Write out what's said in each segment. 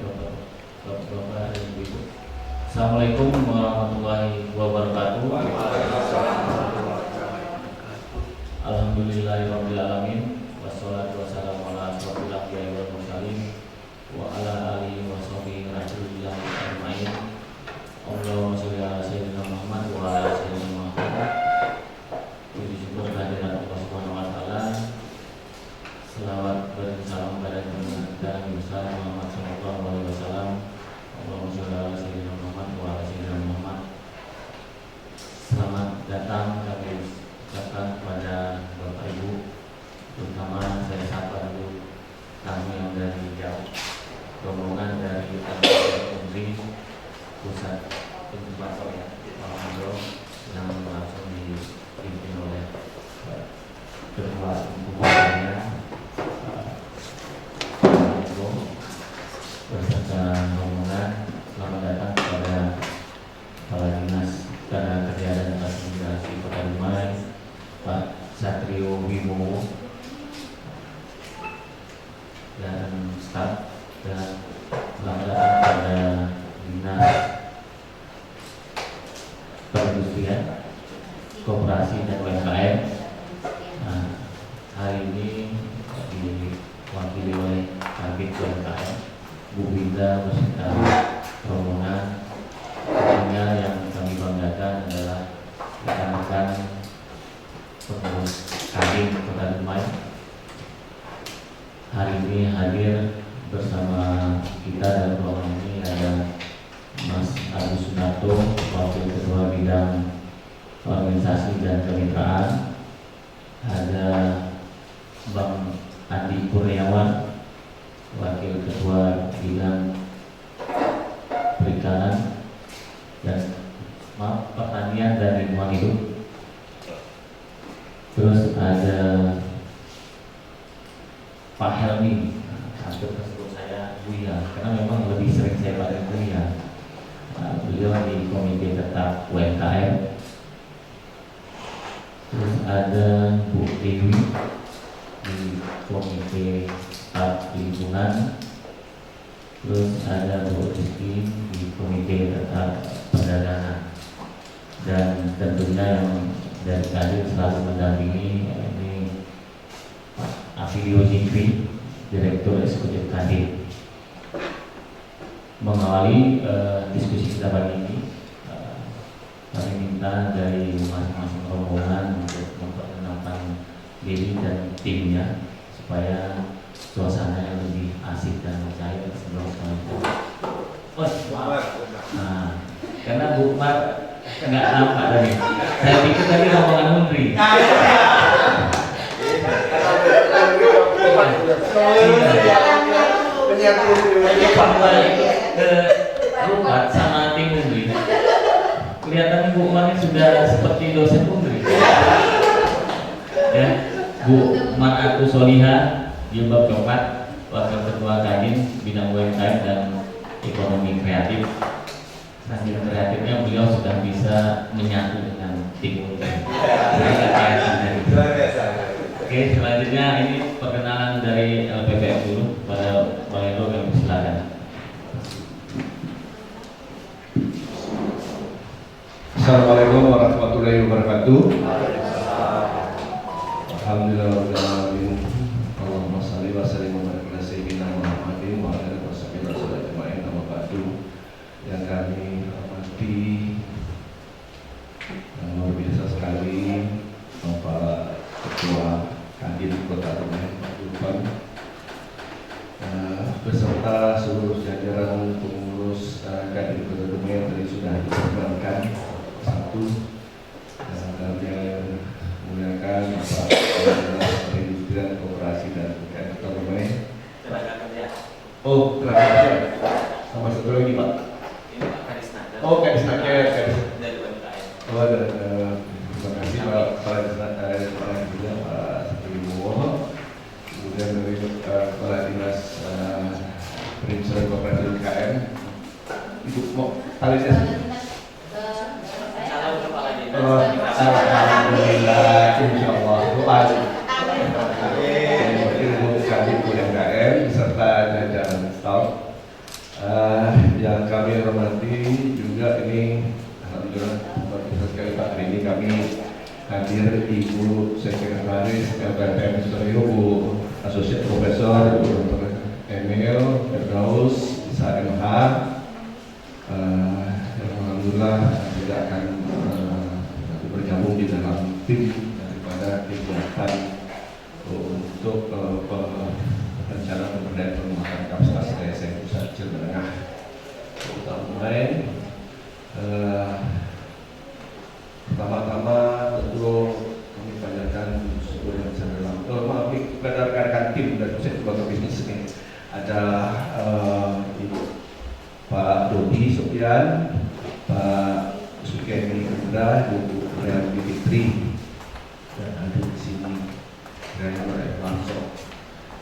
Bapak dan Ibu. Assalamualaikum warahmatullahi wabarakatuh. Alhamdulillahirabbil alamin. Wassalatu wassalamu ala asyrofil anbiya'i wal mursalin wa ala alihi wa sahbihi rasulillah ajmain. Allahumma sholli ala sayyidina Muhammad wa ala sayyidina Muhammad. Puji syukur kehadirat Allah Subhanahu wa taala. Selawat dan salam pada junjungan Nabi besar Muhammad sallallahu alaihi wasallam. Allahumma sholli ala sayyidina Muhammad wa ala sayyidina Muhammad. Selamat datang kami ucapkan kepada Bapak Ibu, terutama saya sapa dulu tamu yang dari jauh, rombongan dari Unri Pusat Penjumpa Soya Malamandro yang langsung dipimpin oleh Ketua Kumpulannya beserta rombongan. Selamat datang kepada Kepala Dinas Tenaga Kerja dan Transmigrasi Kota Dumai, Pak Satrio Wibowo dan staf, dan selamat datang kepada Dinas Perindustrian, Koperasi dan UMKM. Nah, hari ini diwakili oleh Kabid UMKM Bu Winda beserta rombongan. Tentunya yang kami banggakan adalah rekan-rekan pengurus Kadin Kota Dumai. Hari ini hadir bersama kita dalam ruangan ini ada Mas Agus Sunarto, Wakil Ketua Bidang Organisasi dan Kemitraan, ada Bang Andi Kurniawan, Wakil Ketua Bidang Perikanan dan Pertanian dan Lingkungan Hidup. Terus ada Pak Helmi, hampir tersebut saya Buya, karena memang lebih sering saya panggil Buya. Beliau di Komite Tetap UMKM. Terus ada Bu Dewi di Komite Tetap Lingkungan. Terus ada Bu Rizky di Komite Tetap Perdagangan. Dan tentunya yang dari Kadin selalu mendampingi ini Pak Afidio Jikri, Direktur Eksekutif Kadin. Mengawali diskusi kita pagi ini, kami minta dari masing-masing rombongan untuk memperkenalkan diri dan timnya supaya suasana yang lebih asik dan cair sebelum kita. Nah, karena Bu Mar nggak nampak tadi. Saya pikir tadi rombongan Unri. Lupa sama tim Unri. Kelihatan Bu Mar sudah seperti dosen Unri. Ya, Bu Maratu Soliha, Jilbab Coklat, Wakil Ketua Kadin Bidang UMKM dan Ekonomi Kreatif. Saking kreatifnya beliau sudah bisa menyatu dengan tim Unri. Oke, selanjutnya ini perkenalan dari LPPM dulu pada Bang Edo, yang silakan. Assalamualaikum warahmatullahi wabarakatuh. Alhamdulillahirabbil alamin. Allahumma shalli wa sallim wa barik ala sayyidina Muhammadin wa ala alihi washabihi ajmain. Amma ba'du. Yang kami hormati, yang luar biasa sekali Bapak Ketua Kadin Kota Dumai, Pak Dufan, beserta seluruh jajaran pengurus Kadin Kota Dumai yang tadi sudah diperkenalkan satu, dan kami muliakan Bapak Dinas Perindustrian, Koperasi dan UMKM Kota Dumai. Oh, tenaga kerja. Sama satu lagi Pak. Oh, Kadisnaker, Dari UMKM. Oh, terima kasih Pak Kepala Dinas Pak Satrio. Kemudian dari Kepala Dinas Perindustrian Koperasi UMKM, Ibu mau Alicia. Alhamdulillah, insyaallah. Doa. Ibu Kadin UMKM beserta jajaran staf. Yang kami hormati juga ini, alhamdulillah sekali Pak, hari ini kami hadir Ibu Sekretaris LPPM Studio, Bu Asosiat Profesor Dr. Emil Firdaus SHMH, yang alhamdulillah juga akan bergabung di dalam tim daripada kegiatan untuk rencana pemberdayaan pengembangan kapasitas DSM Pusat Kecil Menengah. Kita mulai. Pertama-tama tentu kami panjatkan syukur yang sangat dalam. Maaf, rekan-rekan tim dari Pusat Lembaga Bisnis ini ada Ibu Pak Dodi Sofian, Pak Sukeni Indra, Ibu Rian Fitri, dan ada di sini Rian langsung.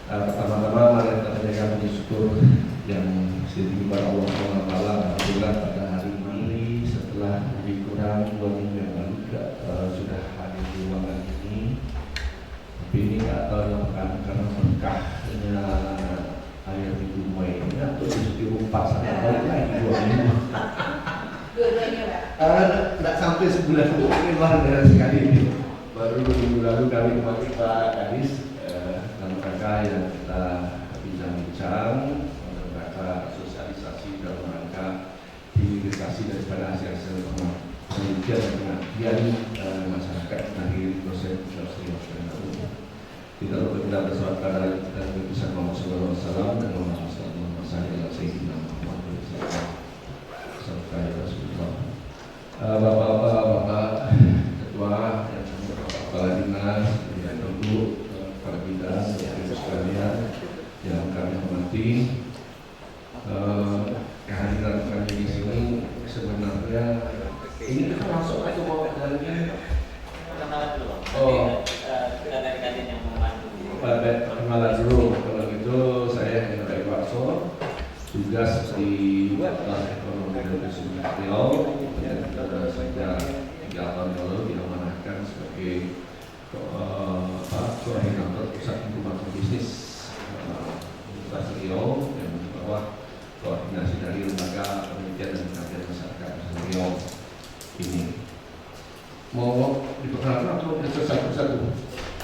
Pertama-tama mari kita panjatkan puji syukur yang setinggi kepada Allah SWT. Alhamdulillah pada hari ini setelah lebih kurang 2 minggu yang lalu sudah hadir di ruangan ini. Tapi ini nggak tahu yang karena berkahnya air di rumah ini atau di rumah sana balik lagi 2 minggu. Dua-duanya Pak? Nggak sampai sebulan, ini luar biasa sekali ini. Baru 2 minggu lalu kami kemarin Pak Kadis dalam rangka yang kita bincang-bincang, dalam rangka sosialisasi, dalam rangka hilirisasi daripada hasil-hasil penelitian dan pengabdian masyarakat dari proses industrial. Kita lupa kita bersolat pada keputusan Muhammad SAW dan Muhammad SAW. Bapak-bapak, ketua, kepala dinas, dan tentu para bidang dan sekalian yang kami hormati, kehadiran kami di sini sebenarnya ini kan langsung aja mau jalannya. Oh, yang membantu. Perkenalan dulu. Kalau gitu saya Hendra Iwarso, tugas di Ekonomi dan Bisnis Riau, yang sejak 3 tahun lalu diamanahkan sebagai koordinator pusat inkubasi bisnis Universitas Riau, yang bawah koordinasi dari lembaga penelitian dan pengabdian masyarakat Riau ini. Mau diperkenalkan atau satu-satu?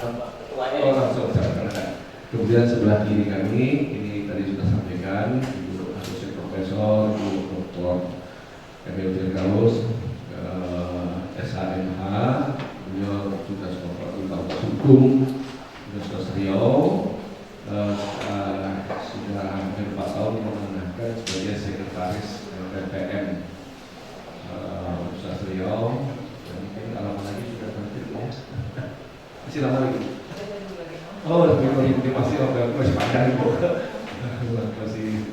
Oh, langsung saya perkenalkan. Kemudian sebelah kiri kami, ini tadi sudah sampaikan, Ibu Asosiat Profesor, Ibu Dr. Emil Firdaus, SHMH, beliau juga sebagai Fakultas Hukum Universitas Riau, sudah hampir 4 tahun menjabat sebagai Sekretaris LPPM Universitas Riau. Lama lagi sudah berhenti ya? Masih lama lagi? Oh, lebih masih panjang itu. Masih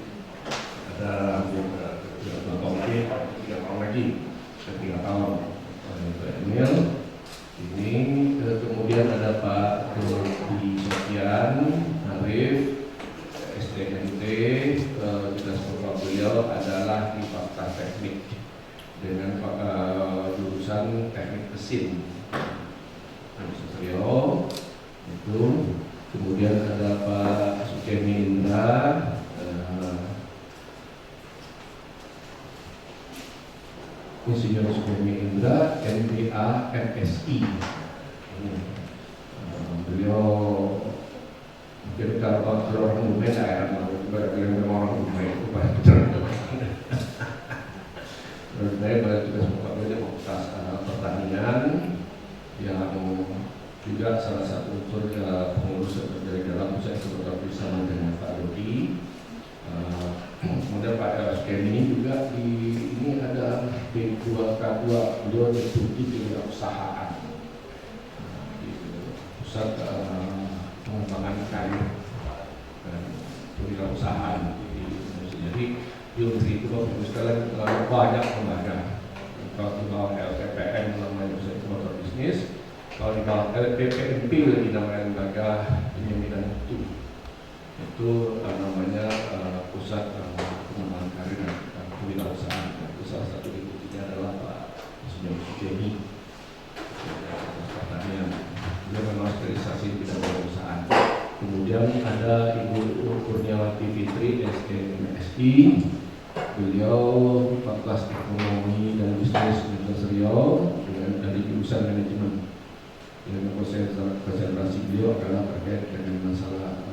ada 2 tahun lagi, 3 tahun lagi, 3 tahun. Emil ini kemudian ada Pak Dodi Sofian Arif, STMT, tugas pokok beliau adalah di Fakultas Teknik dengan jurusan teknik mesin Universitas Riau itu. Kemudian ada Pak Sukeni Indra, Insinyur Sukeni Indra, MBA MSI. Beliau mungkin kalau orang umumnya saya akan orang umumnya itu saya tugas pokoknya Fakultas Pertanian, yang juga salah satu unsur pengurus dari dalam pusat ekonomi bersama dengan Pak Dodi. Kemudian Pak Sukeni ini juga ini ada P2K2, beliau deputi kewirausahaan di pusat pengembangan karir dan kewirausahaan. Jadi Universitas itu bagus sekali, banyak lembaga. Kalau di bawah LPPM namanya Pusat Motor Bisnis, kalau di bawah LPPMP lagi namanya lembaga penyembilan mutu. Itu namanya Pusat Pengembangan Karir dan Kewirausahaan. Itu salah satu deputinya adalah Pak Insinyur Sukeni. Pertanian, dia memang spesialisasi di bidang kewirausahaan. Kemudian ada Ibu Kurniawati Fitri, SMSI, Beliau Fakultas Ekonomi dan Bisnis Universitas Riau dengan dari jurusan manajemen. Yang konsentrasi beliau adalah terkait dengan masalah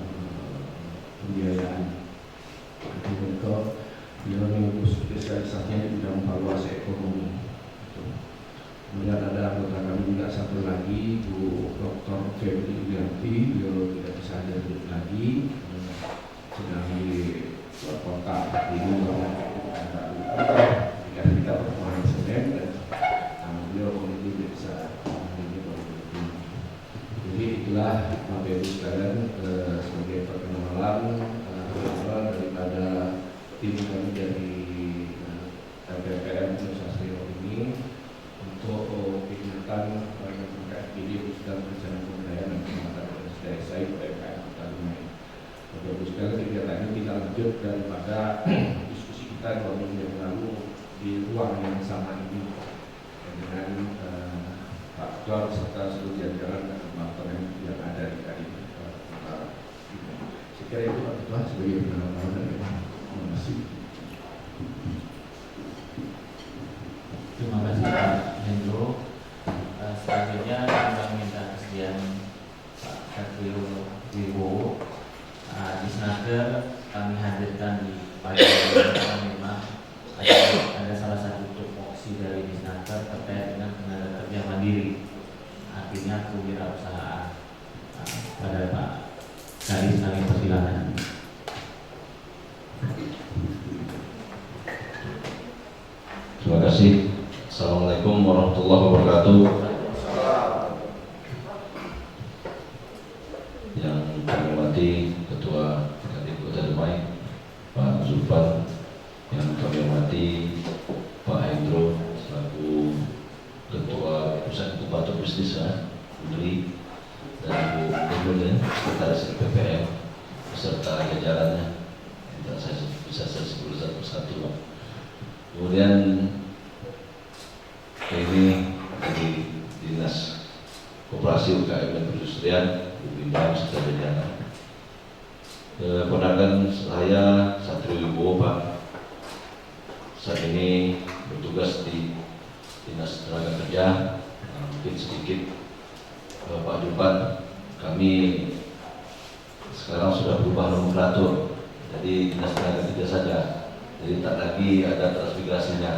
pembiayaan. Jadi beliau ini spesialisasinya di bidang valuasi ekonomi. Kemudian ada anggota kami juga satu lagi, Bu Dr. Febri Yulianti, beliau tidak bisa hadir lagi, sedang di luar kota. Ini jika kita pertemuan Senin dan beliau komisi bisa ini. Jadi itulah Bapak Ibu sekalian sebagai perkenalan daripada tim kami dari LPPM Universitas Riau ini untuk kegiatan terkait video dan rencana pemberdayaan dan pengembangan desa UMKM Kota Dumai. Bapak Ibu sekalian, kegiatan ini kita lanjut daripada diskusi kita 2 minggu yang lalu di ruang yang sama ini dengan Pak Ketua serta seluruh jajaran dan aktor yang ada di KIP. Saya kira itu Pak Ketua sebagai pengawalan dan terima kasih. Terima kasih Pak Hendro. Selanjutnya kami minta kesediaan Pak Satrio Wibowo, Disnaker kami hadirkan di pagi ini karena memang ada salah satu tupoksi dari Disnaker terkait dengan tenaga kerja mandiri, artinya kewirausahaan. Pada Pak Kadis kami persilakan. Terima kasih. Assalamualaikum warahmatullahi wabarakatuh. Yang kami hormati Ketua Kadin Kota Dumai, Pak Zulfan. Yang kami hormati Pak Hendro selaku Ketua Pusat Inkubator Bisnis Undri, dan Bu Ibu Sekretaris LPPM beserta jajarannya. Saya bisa sebut satu persatu. Kemudian ini dari Dinas Koperasi UKM dan Perindustrian, Bu Bintang serta jajaran. Keponakan saya Satrio Wibowo, Pak, saat ini bertugas di Dinas Tenaga Kerja. Mungkin sedikit Pak Jupan, kami sekarang sudah berubah nomenklatur, jadi Dinas Tenaga Kerja saja, jadi tak lagi ada transmigrasinya.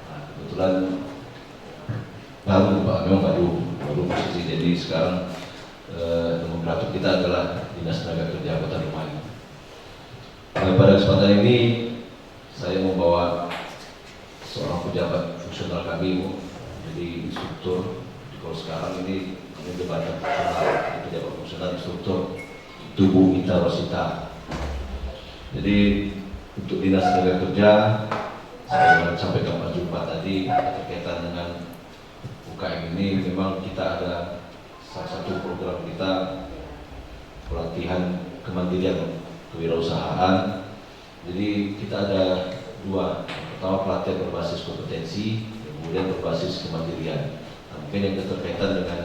Nah, kebetulan baru Pak, memang baru posisi, jadi sekarang nomenklatur kita adalah Dinas Tenaga Kerja Kota Dumai. Pada kesempatan ini saya membawa seorang pejabat fungsional kami, jadi instruktur. Kalau sekarang ini jabatan fungsional, pejabat fungsional instruktur tubuh Ita Rosita. Jadi untuk Dinas Tenaga Kerja, saya sampaikan Pak Jumpa tadi berkaitan dengan UKM ini, memang kita ada salah satu program kita pelatihan kemandirian kewirausahaan. Jadi kita ada 2, pertama pelatihan berbasis kompetensi, kemudian berbasis kemandirian. Nah, mungkin yang berkaitan dengan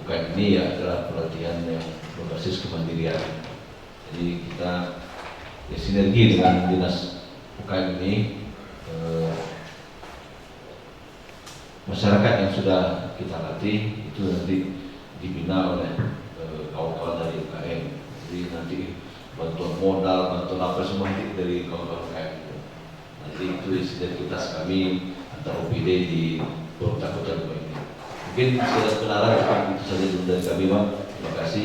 UKM ini adalah pelatihan yang berbasis kemandirian. Jadi kita sinergi dengan Dinas UKM ini, masyarakat yang sudah kita latih itu nanti dibina oleh kawan-kawan dari UKM. Jadi nanti bantuan modal, bantuan apa semua dari kawan-kawan UKM. Nanti itu sinergitas kami antar OPD di Kota Dumai ini. Mungkin sudah kenalan, itu saja dulu dari kami, Pak. Terima kasih.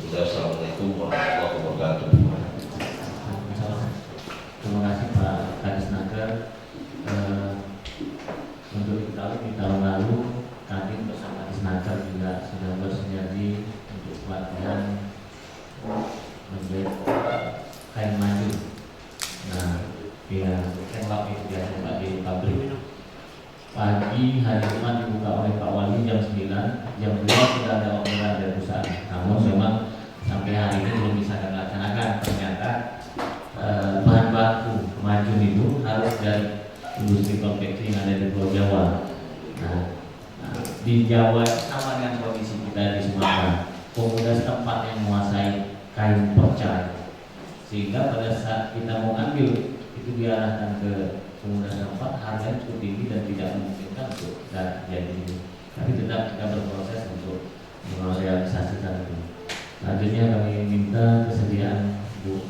Assalamualaikum warahmatullahi wabarakatuh. Terima kasih Pak Kadis Naker. Untuk diketahui di tahun lalu Kadin bersama Disnaker juga sudah bersinergi untuk pelatihan menjadi kain maju. Nah, dia tembak itu biasa Pak di pabrik. Pagi hari Jumat dibuka oleh Pak Wali jam 9, jam 2 sudah ada orderan dari perusahaan. Namun memang sampai hari ini belum bisa dilaksanakan. Ternyata bahan baku kemajuan itu harus dari industri konveksi yang ada di Pulau Jawa. Nah, di Jawa sama dengan kondisi kita di Sumatera, pemuda setempat yang menguasai kain perca, sehingga pada saat kita mau ambil itu itu diarahkan ke penggunaan tempat, harganya cukup tinggi dan tidak memungkinkan untuk jadi. Tapi tetap kita berproses untuk merealisasikan itu. Selanjutnya kami minta kesediaan Bu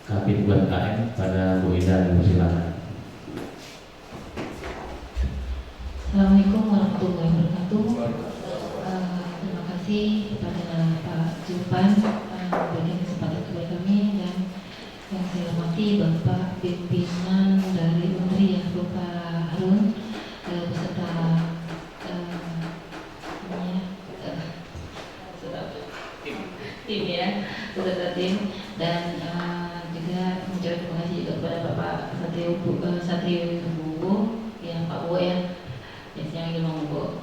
Kabid UMKM pada Bu Ida, silakan. Assalamualaikum warahmatullahi wabarakatuh. Terima kasih kepada Pak Julpan memberikan kesempatan kepada kami, dan yang saya hormati Bapak pimpinan dari Menteri ya, Bapak Harun, beserta tim ya, beserta tim, dan juga mengucapkan terima kasih juga kepada Bapak Satrio Wibowo, ya Pak Wo ya, yang ingin mengubah.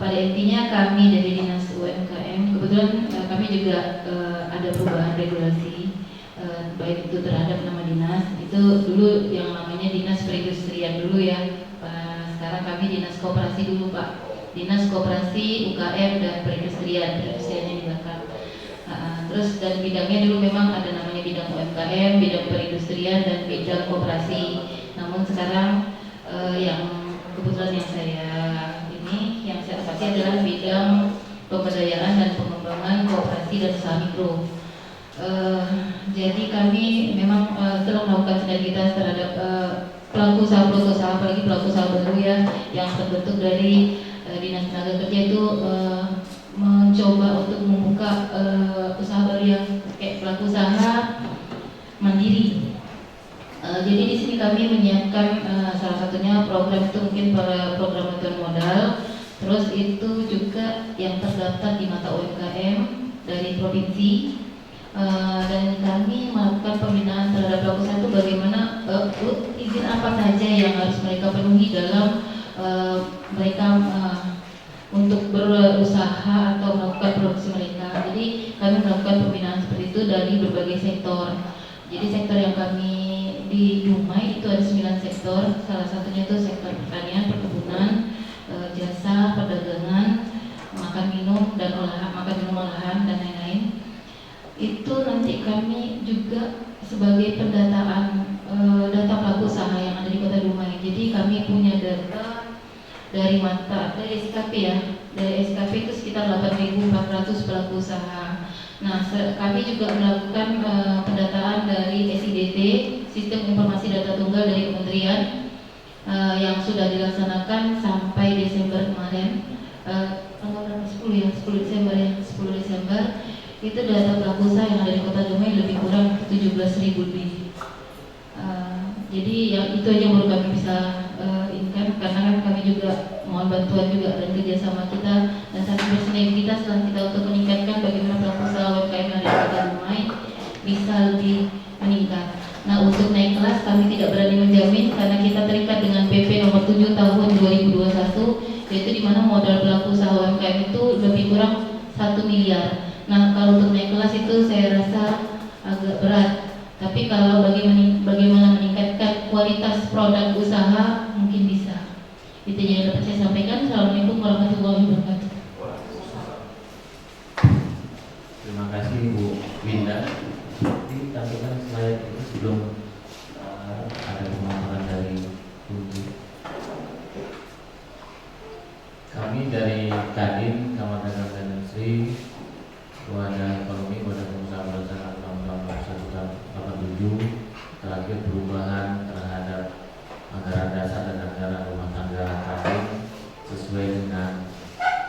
Pada intinya kami dari Dinas UMKM, kebetulan kami juga ada perubahan regulasi, baik itu terhadap nama dinas. Itu dulu yang namanya Dinas Perindustrian dulu ya, sekarang kami Dinas Koperasi dulu Pak, Dinas Koperasi, UKM dan Perindustrian di belakang. Terus dan bidangnya dulu memang ada namanya bidang UMKM, bidang perindustrian dan bidang koperasi. Namun sekarang yang kebetulan yang saya tepati adalah bidang pemberdayaan dan pengembangan koperasi dan usaha mikro. Jadi kami memang telah melakukan sinergitas terhadap pelaku usaha, apalagi pelaku usaha baru ya, yang terbentuk dari Dinas Tenaga Kerja itu mencoba untuk membuka usaha baru yang kayak pelaku usaha mandiri. Jadi di sini kami menyiapkan salah satunya program itu mungkin para program bantuan modal, terus itu juga yang terdaftar di mata UMKM dari provinsi, dan kami melakukan pembinaan terhadap pelaku usaha itu bagaimana izin apa saja yang harus mereka penuhi dalam mereka untuk berusaha atau melakukan produksi mereka. Jadi kami melakukan pembinaan seperti itu dari berbagai sektor. Jadi sektor yang kami di Dumai itu ada 9 sektor, salah satunya itu sektor pertanian, perkebunan, jasa, perdagangan, makan minum dan olahan dan lain-lain. Itu nanti kami juga sebagai pendataan data pelaku usaha yang ada di Kota Dumai. Jadi kami punya data dari SKP ya, dari SKP itu sekitar 8.400 pelaku usaha. Nah, kami juga melakukan pendataan dari SIDT, Sistem Informasi Data Tunggal dari Kementerian, yang sudah dilaksanakan sampai Desember kemarin, tanggal 10 ya, 10 Desember ya, 10 Desember. Itu data pelaku usaha yang ada di Kota Dumai lebih kurang 17.000 lebih. Jadi yang itu aja yang baru kami bisa inkan, karena kan kami juga mohon bantuan juga dan kerjasama kita dan saling bersinergitas setelah kita untuk meningkatkan bagaimana pelaku usaha UMKM yang ada di Kota Dumai bisa lebih meningkat. Nah, untuk naik kelas kami tidak berani menjamin karena kita terikat dengan PP nomor 7 tahun 2021, yaitu di mana modal pelaku usaha UMKM itu lebih kurang 1 miliar. Nah, kalau untuk naik kelas itu saya rasa agak berat. Tapi kalau bagaimana meningkatkan kualitas produk usaha mungkin bisa. Itu yang dapat saya sampaikan. Assalamualaikum warahmatullahi wabarakatuh. Terima kasih Bu Winda. Ditampilkan slide itu sebelum ada pemaparan dari Bu. Kami dari Kadin, Kamar Dagang dan Industri, Wadah Ekonomi, Wadah Pengusaha Berdasarkan Undang-Undang 187, terakhir perubahan terhadap anggaran dasar dan anggaran rumah tangga Kadin sesuai dengan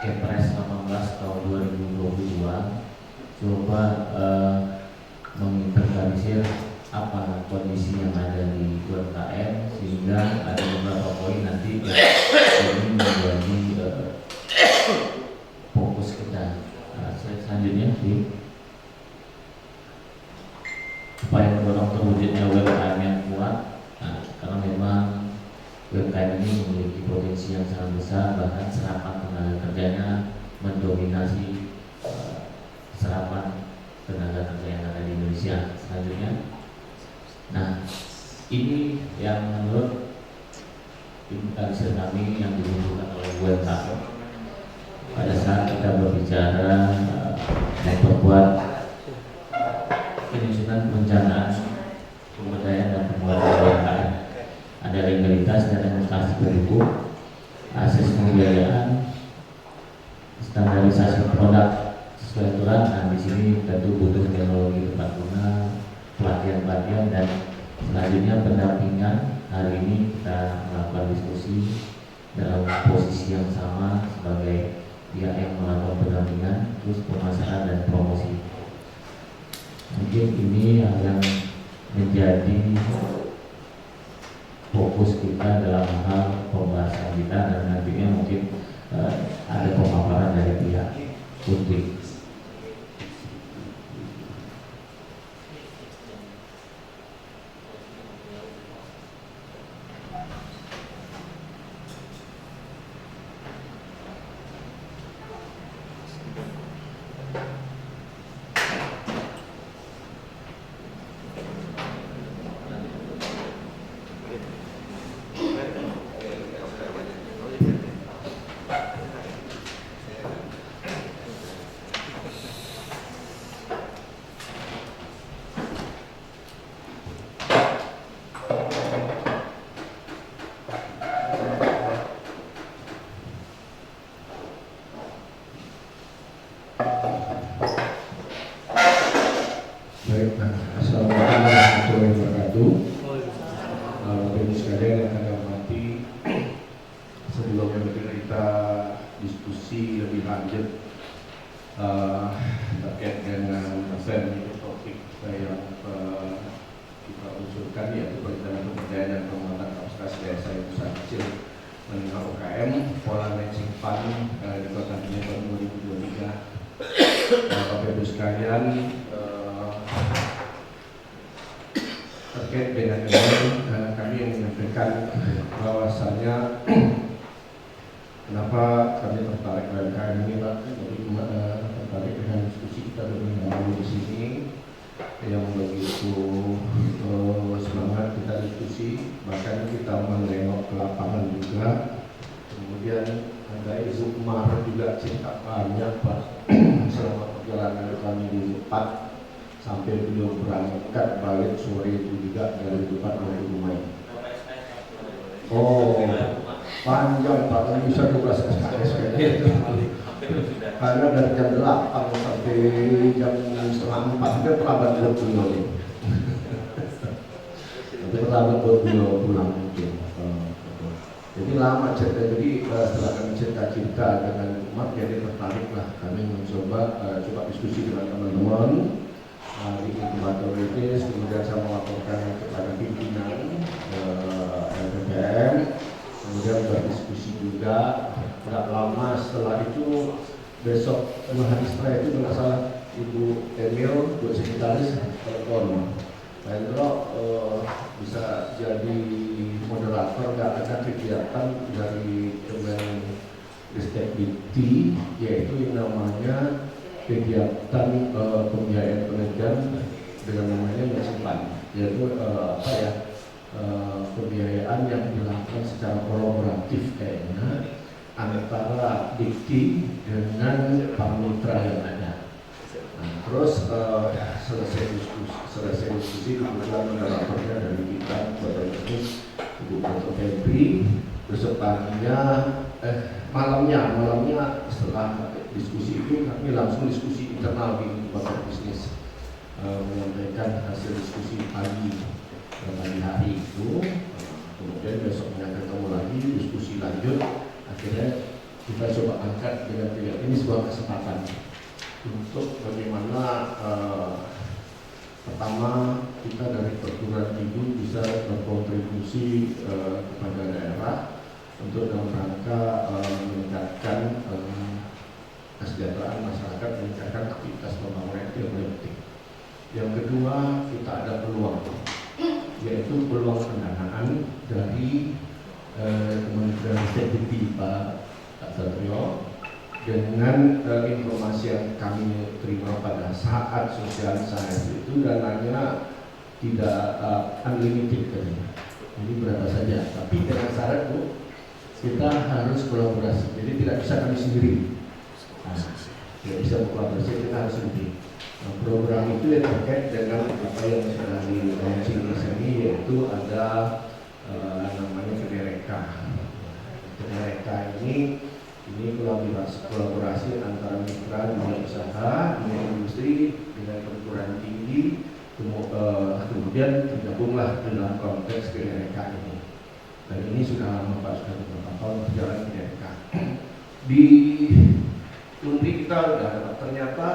Kepres 18 tahun 2022. Coba menginventarisir apa kondisi yang ada di UMKM sehingga ada beberapa poin nanti yang ini menjadi fokus kita. Selanjutnya upaya mendorong terwujudnya UMKM yang kuat, karena memang UMKM ini memiliki potensi yang sangat besar, bahkan serapan tenaga kerjanya mendominasi serapan tenaga kerja yang ada di Indonesia. Selanjutnya, nah ini yang menurut inventarisir kami yang dibutuhkan oleh UMKM pada saat kita berbicara memperkuat penyusunan perencanaan pemberdayaan integritas dan demokrasi berhukum, akses pembiayaan, standarisasi produk sesuai aturan. Nah, di sini tentu butuh teknologi tepat guna, pelatihan-pelatihan, dan selanjutnya pendampingan. Hari ini kita melakukan diskusi dalam posisi yang sama sebagai pihak yang melakukan pendampingan, terus pemasaran dan promosi. Mungkin ini yang menjadi fokus kita dalam hal pembahasan kita, dan nantinya mungkin ada pemaparan dari pihak publik. Baik, assalamualaikum warahmatullahi wabarakatuh. Bapak Ibu sekalian yang saya hormati, sebelum kita diskusi lebih lanjut terkait dengan topik yang kita usulkan, yaitu perencanaan pemberdayaan dan penguatan kapasitas desa usaha kecil menengah UKM, pola matching fund di Kota Binjai tahun 2023. Bapak Ibu sekalian, terkait dengan ini kami menyampaikan bahwasanya kenapa kami tertarik UMKM ini, Pak, tertarik dengan diskusi kita bersama di sini yang begitu semangat kita diskusi, bahkan kita menengok ke lapangan juga. Kemudian ada Ibu Umar juga cerita banyak, Pak, selama perjalanan kami di Depak sampai beliau berangkat balik sore itu juga dari Depak ke rumah. Oh, panjang Pak, kan bisa 12 SKS itu. Karena dari jam 8 sampai jam setengah 4 itu terlambat buat beliau. Tapi terlambat buat beliau pulang mungkin. Jadi lama cerita, jadi setelah kami cerita dengan umat, jadi tertariklah kami mencoba diskusi dengan teman-teman di inkubator ini. Kemudian saya melaporkan kepada pimpinan LPPM, kemudian berdiskusi juga. Tidak lama setelah itu, besok 2 hari setelah itu, tidak salah, Ibu Emil, Bu Sekretaris, telepon. Hendro bisa jadi moderator, nggak ada kegiatan dari Kemenristek Dikti, yaitu yang namanya kegiatan pembiayaan penelitian dengan namanya Mesimpan, yaitu pembiayaan yang dilakukan secara kolaboratif kayaknya antara Dikti dengan Pamitra yang ada. Nah, terus selesai diskusi kemudian moderatornya dari kita Bapak Ibu Dr. Febri, besertanya malamnya setelah diskusi itu kami langsung diskusi internal di inkubator bisnis, menyampaikan hasil diskusi pagi hari itu. Kemudian besoknya ketemu lagi, diskusi lanjut. Akhirnya kita coba angkat dengan ini sebuah kesempatan untuk bagaimana pertama kita dari perguruan tinggi bisa berkontribusi kepada daerah untuk dalam rangka meningkatkan kesejahteraan masyarakat, meningkatkan aktivitas pembangunan, itu yang paling penting. Yang kedua, kita ada peluang, yaitu peluang pendanaan dari Kementerian Ristek Pak Satrio. Dengan informasi yang kami terima pada saat sosialisasi itu, dananya tidak unlimited katanya. Jadi berapa saja, tapi dengan syarat Bu, kita harus kolaborasi. Jadi tidak bisa kami sendiri. Tidak bisa kolaborasi, kita harus sendiri. Nah, program itu yang terkait dengan apa yang sudah di launching di sini, yaitu ada namanya RK. RK ini kolaborasi antara mitra dunia usaha, dunia industri dengan perguruan tinggi, kemudian tergabunglah dalam konteks RK ini. Dan ini sudah lama Pak, sudah beberapa tahun berjalan di RK. Di Undi kita udah ada, ternyata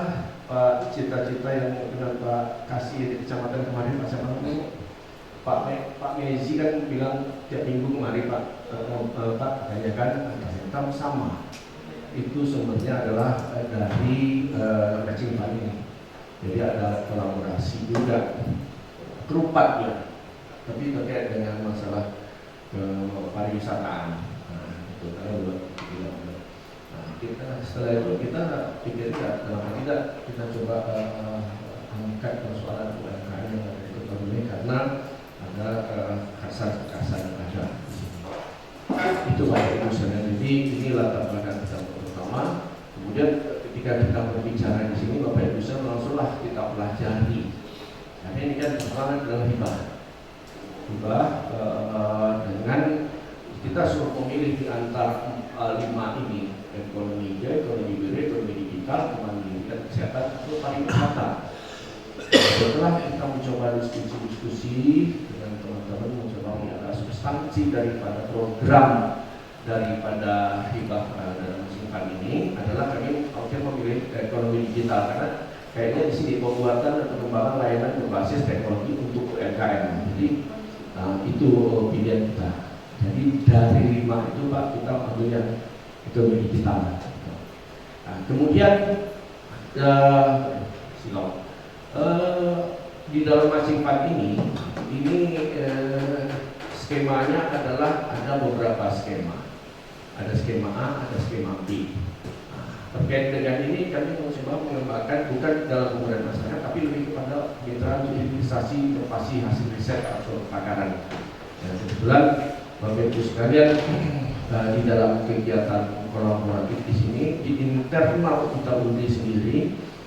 Pak cita-cita yang dengan Pak kasih di kecamatan kemarin, Pak siapa namanya? Pak Mezi kan bilang tiap minggu kemarin Pak katanya kan ternyata sama. Itu sumbernya adalah dari Kacing Pan ini. Jadi ada kolaborasi juga, kerupat ya, tapi terkait dengan masalah pariwisataan. Nah, itu kan kita setelah itu kita pikir kenapa tidak kita coba angkat persoalan UMKM yang ada di Kota ini karena ada kasar-kasar yang ada di sini. Itu Bapak Ibu sekalian. Jadi ini latar belakang kita pertama. Kemudian ketika kita berbicara di sini Bapak Ibu sekalian langsunglah kita pelajari. Karena ini kan persoalan adalah hibah dengan kita suruh memilih di antara 5 ini, ekonomi hijau, ekonomi biru, ekonomi digital, kemandirian, kesehatan, atau pariwisata. Setelah kita mencoba diskusi dengan teman-teman, mencoba melihat substansi daripada program daripada hibah dalam simpan ini adalah kami memilih ekonomi digital karena kayaknya di sini pembuatan dan pengembangan layanan berbasis teknologi untuk UMKM. Jadi itu pilihan kita. Jadi dari 5 itu Pak kita ambil yang ekonomi digital. Nah, kemudian di dalam Macingpan ini skemanya adalah ada beberapa skema. Ada skema A, ada skema B. Nah, terkait dengan ini kami mencoba mengembangkan bukan dalam penggunaan masyarakat, tapi lebih kepada mitra untuk investasi inovasi hasil riset atau pakaran. Dan kebetulan Bapak Ibu sekalian di dalam kegiatan kolaboratif di sini di internal kita Undi sendiri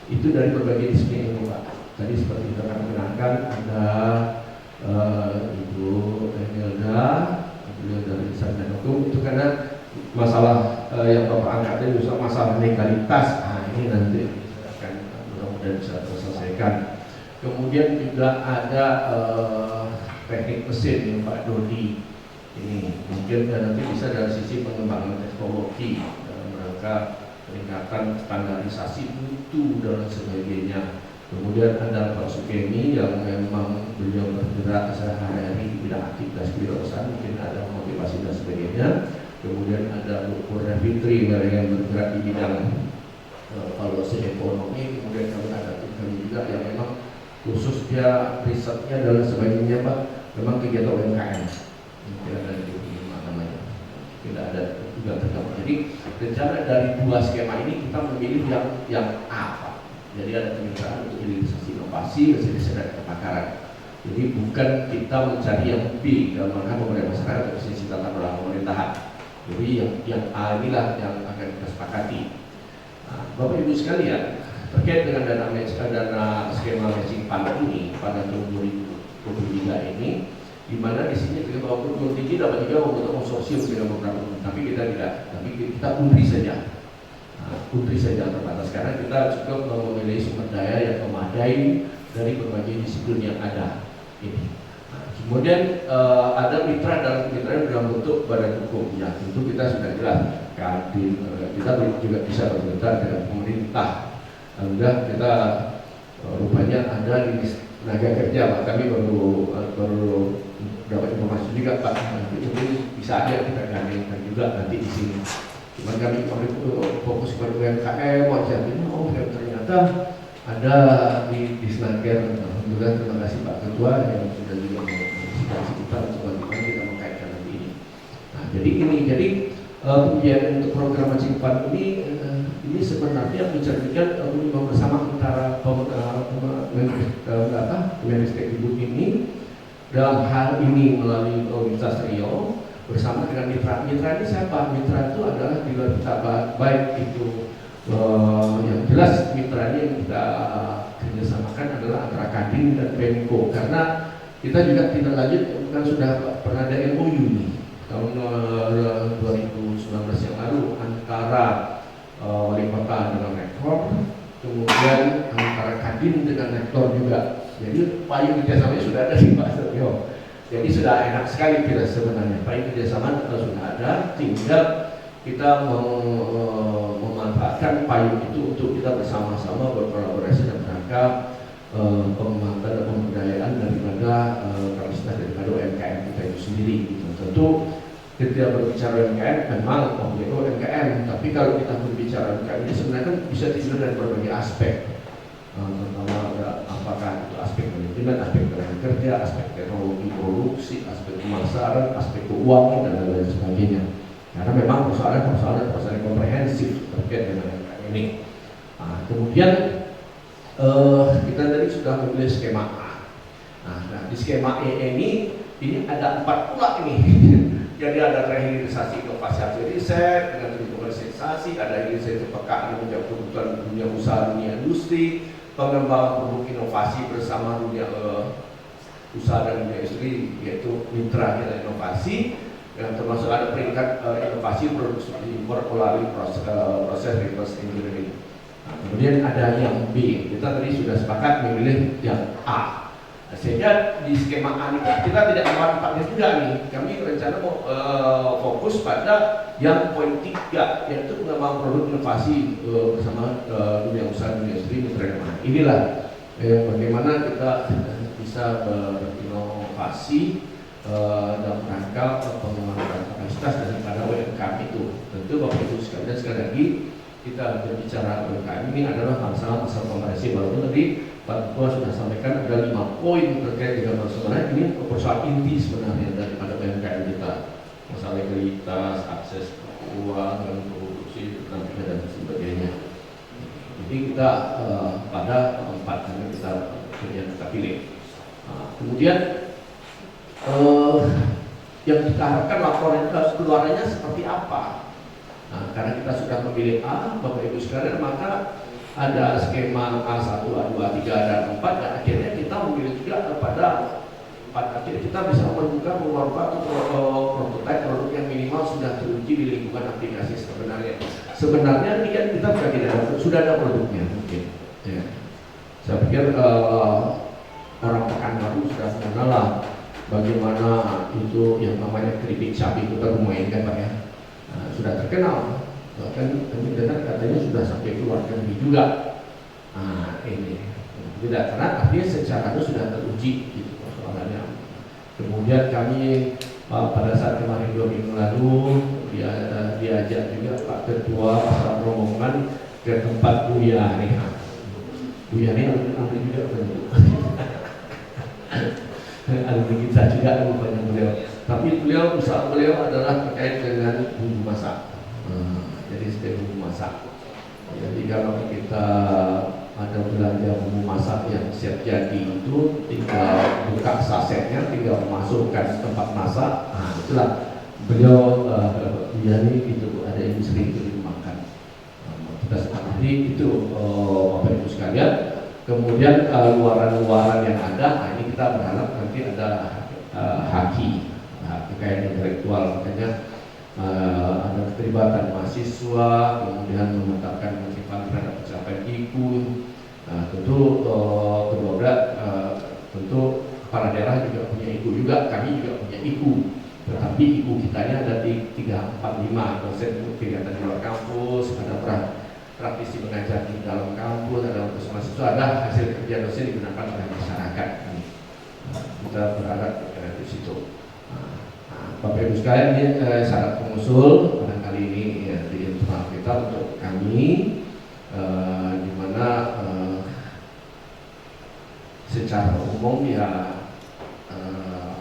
itu dari berbagai disiplin ilmu Pak. Tadi seperti kita mengenalkan ada Ibu Emelda, beliau dari Sarjana Hukum itu karena masalah yang Bapak angkat tadi misalnya masalah legalitas. Nah ini nanti akan mudah-mudahan bisa terselesaikan. Kemudian juga ada teknik mesin yang Pak Dodi. Ini mungkin nanti bisa dari sisi pengembangan teknologi dalam rangka peningkatan standarisasi mutu dan sebagainya. Kemudian ada Pak Sukemi yang memang beliau bergerak sehari-hari di bidang aktivitas kewirausahaan, mungkin ada motivasi dan sebagainya. Kemudian ada Bu Purna Fitri yang bergerak di bidang valuasi ekonomi. Kemudian ada kami juga yang memang khusus dia risetnya dan sebagainya Pak, memang kegiatan UMKM. Tidak ada di namanya, tidak ada juga tergabung. Jadi rencana dari 2 skema ini kita memilih yang A Pak. Jadi ada kemitraan untuk hilirisasi inovasi, riset dan kepakaran. Jadi bukan kita mencari yang B dalam rangka pemberdayaan masyarakat atau sisi tata kelola pemerintahan. Jadi yang A inilah yang akan kita sepakati. Nah, Bapak Ibu sekalian, terkait dengan dana skema matching fund ini pada tahun 2023 ini, di mana di sini kita bahwa perguruan tinggi dapat juga membentuk konsorsium dengan beberapa, tapi kita tidak, tapi kita undi saja. Undi saja terbatas karena kita cukup memilih sumber daya yang memadai dari berbagai disiplin yang ada. Ini. Nah, kemudian ada mitra dan mitra dalam bentuk badan hukum. Ya, tentu kita sudah jelas. Kadin, kita juga bisa bermitra dengan pemerintah. Alhamdulillah kita rupanya ada di tenaga kerja, Pak. Kami baru dapat informasi juga Pak. Mungkin bisa aja kita gandengkan juga nanti di sini. Cuman kami fokus pada UMKM aja. Oh, ternyata ada di Snaker. Alhamdulillah, terima kasih Pak Ketua yang sudah juga mengisi kita untuk bagaimana kita mengkaitkan nanti ini. Nah, jadi kemudian untuk program Matching Fund ini sebenarnya mencerminkan hubungan bersama antara Kemenristek Ibu ini dalam hal ini melalui Universitas Riau bersama dengan mitra. Mitra ini siapa? Mitra itu adalah di luar kita, baik itu yang jelas mitranya yang kita kerjasamakan adalah antara Kadin dan Pemko, karena kita juga tidak lanjut kan sudah pernah ada MOU nih tahun 2019 yang lalu antara wali kota dengan rektor, kemudian antara kadin dengan rektor juga. Jadi payung kerjasamanya sudah ada di Pak Setio. Jadi sudah enak sekali kita sebenarnya. Payung kerjasama sudah ada, tinggal kita memanfaatkan payung itu untuk kita bersama-sama berkolaborasi dan rangka pengembangan dan pemberdayaan daripada kapasitas daripada UMKM kita itu sendiri. Gitu. Tentu ketika berbicara UMKM memang objek UMKM, tapi kalau kita berbicara UMKM ini sebenarnya kan bisa timbul dari berbagai aspek. Terutama apakah itu aspek manajemen, aspek tenaga kerja, aspek teknologi produksi, aspek pemasaran, aspek keuangan dan lain sebagainya. Karena memang persoalan komprehensif terkait dengan UMKM ini. Nah, kemudian kita tadi sudah memilih skema A. Nah, di skema E ini ada 4 pula ini. Jadi ada rehilirisasi inovasi hasil riset dengan komersialisasi, ada hilirisasi kepekaan menjawab kebutuhan dunia usaha, dunia industri, pengembangan produk inovasi bersama dunia usaha dan dunia industri, yaitu mitra dan inovasi, yang termasuk ada peringkat inovasi produk impor melalui proses reverse engineering. Nah, kemudian ada yang B, kita tadi sudah sepakat memilih yang A. Nah, sehingga di skema A ini kita tidak memanfaatkan juga nih. Kami rencana mau fokus pada yang poin 3, yaitu pengembangan produk inovasi bersama dunia usaha, dunia industri, mitra. Inilah bagaimana kita bisa berinovasi dalam rangka pengembangan kapasitas daripada UMKM itu. Tentu Bapak Ibu sekalian, sekali lagi kita berbicara UMKM ini adalah masalah komprehensif. Walaupun tadi Pak Ketua sudah sampaikan ada 5 poin terkait dengan sebenarnya ini persoalan inti sebenarnya daripada UMKM kita, masalah legalitas, akses keuangan, dan produksi, dan sebagainya. Jadi kita pada 4 yang kita pilih. Kemudian yang kita harapkan laporan keluarannya seperti apa? Nah, karena kita sudah memilih A, Bapak Ibu sekalian, maka ada skema A1, A2, A3, dan 4, dan akhirnya kita memilih juga pada akhirnya kita bisa membuka beberapa prototipe produk yang minimal sudah teruji di lingkungan aplikasi sebenarnya. Sebenarnya ini kan kita sudah ada produknya mungkin. Ya. Saya pikir orang Pekanbaru sudah mengenal bagaimana itu yang namanya keripik sapi kita memainkan Pak ya. Nah, sudah terkenal. Bahkan kami dengar katanya sudah sampai keluar negeri juga. Nah, ini tidak, karena artinya secara itu sudah teruji gitu persoalannya. Kemudian kami pada saat kemarin 2 minggu lalu diajak juga Pak Ketua pasar rombongan ke tempat Bu Yani. Bu Yani ambil juga alumni kita juga bukan beliau. Tapi usaha beliau adalah terkait dengan bumbu masak. Jadi sebagai bumbu masak. Jadi kalau kita ada belanja bumbu masak yang siap jadi itu tinggal buka sasetnya, tinggal masukkan tempat masak. Nah, itulah beliau Yani itu ada industri itu dimakan. Kita seperti itu Bapak Ibu sekalian. Kemudian luaran-luaran yang ada, nah ini kita berharap nanti ada haki kekayaan intelektual, makanya ada keterlibatan mahasiswa, kemudian menetapkan motivasi terhadap pencapaian IKU. Nah, tentu tentu kepala daerah juga punya IKU juga, kami juga punya IKU. Tetapi IKU kita ini ada di 345% kegiatan di luar kampus, ada praktisi mengajar di dalam kampus, ada untuk mahasiswa, ada hasil kerja dosen digunakan oleh masyarakat. Kita berharap di situ. Bapak Ibu sekalian, ini syarat pengusul barangkali ini ya, di internal kita untuk kami, di mana secara umum ya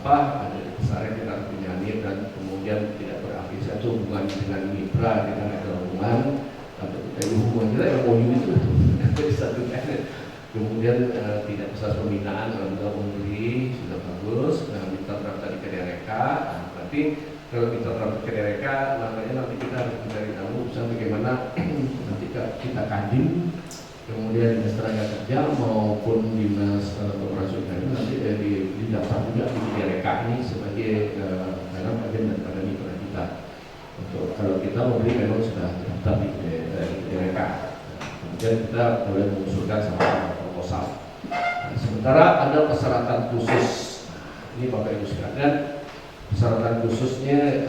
ada besarnya kita punya NIP dan kemudian tidak berafiliasi hubungan dengan mitra, kita ada hubungan atau kita hubungan kita yang mau itu disatukan. Kemudian tidak bisa pembinaan kalau memberi sudah bagus, kita terdaftar di KDRK. Berarti kalau kita terdaftar di KDRK, makanya nanti kita harus mencari tahu bagaimana nanti kita kadin, kemudian dinas tenaga kerja maupun dinas operasional nanti didaftar juga di KDRK ini sebagai dalam bagian daripada mitra Untuk kalau kita membeli memang sudah terdaftar di mereka. Kemudian kita boleh mengusulkan sama proposal. Sementara ada persyaratan khusus, ini Bapak Ibu sekalian, persyaratan khususnya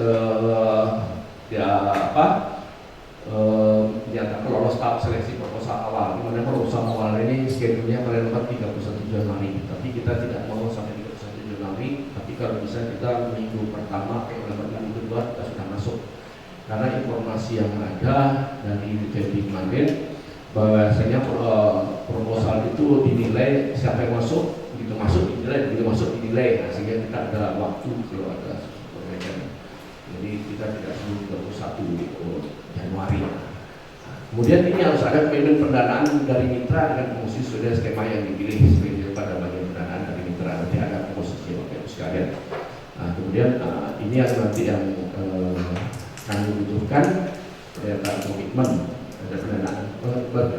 dinyatakan lolos tahap seleksi proposal awal. Di mana proposal awal ini schedule-nya paling lambat 31 Januari, tapi kita tidak mau sampai 31 Januari, tapi kalau bisa kita minggu pertama, minggu kedua kita sudah masuk. Karena informasi yang ada dari DPD kemarin bahwasanya proposal itu dinilai siapa yang masuk, begitu masuk dinilai, begitu masuk dinilai, nah, sehingga kita ada waktu kalau ada perbaikan. Jadi kita tidak sebelum 31 Januari. Nah, kemudian ini harus ada komitmen pendanaan dari mitra dengan fungsi sesuai skema yang dipilih sebagai pada bagian pendanaan dari mitra, nanti ada posisi Bapak Ibu sekalian. Nah, kemudian ini yang nanti yang kami butuhkan pernyataan komitmen ada pendanaan.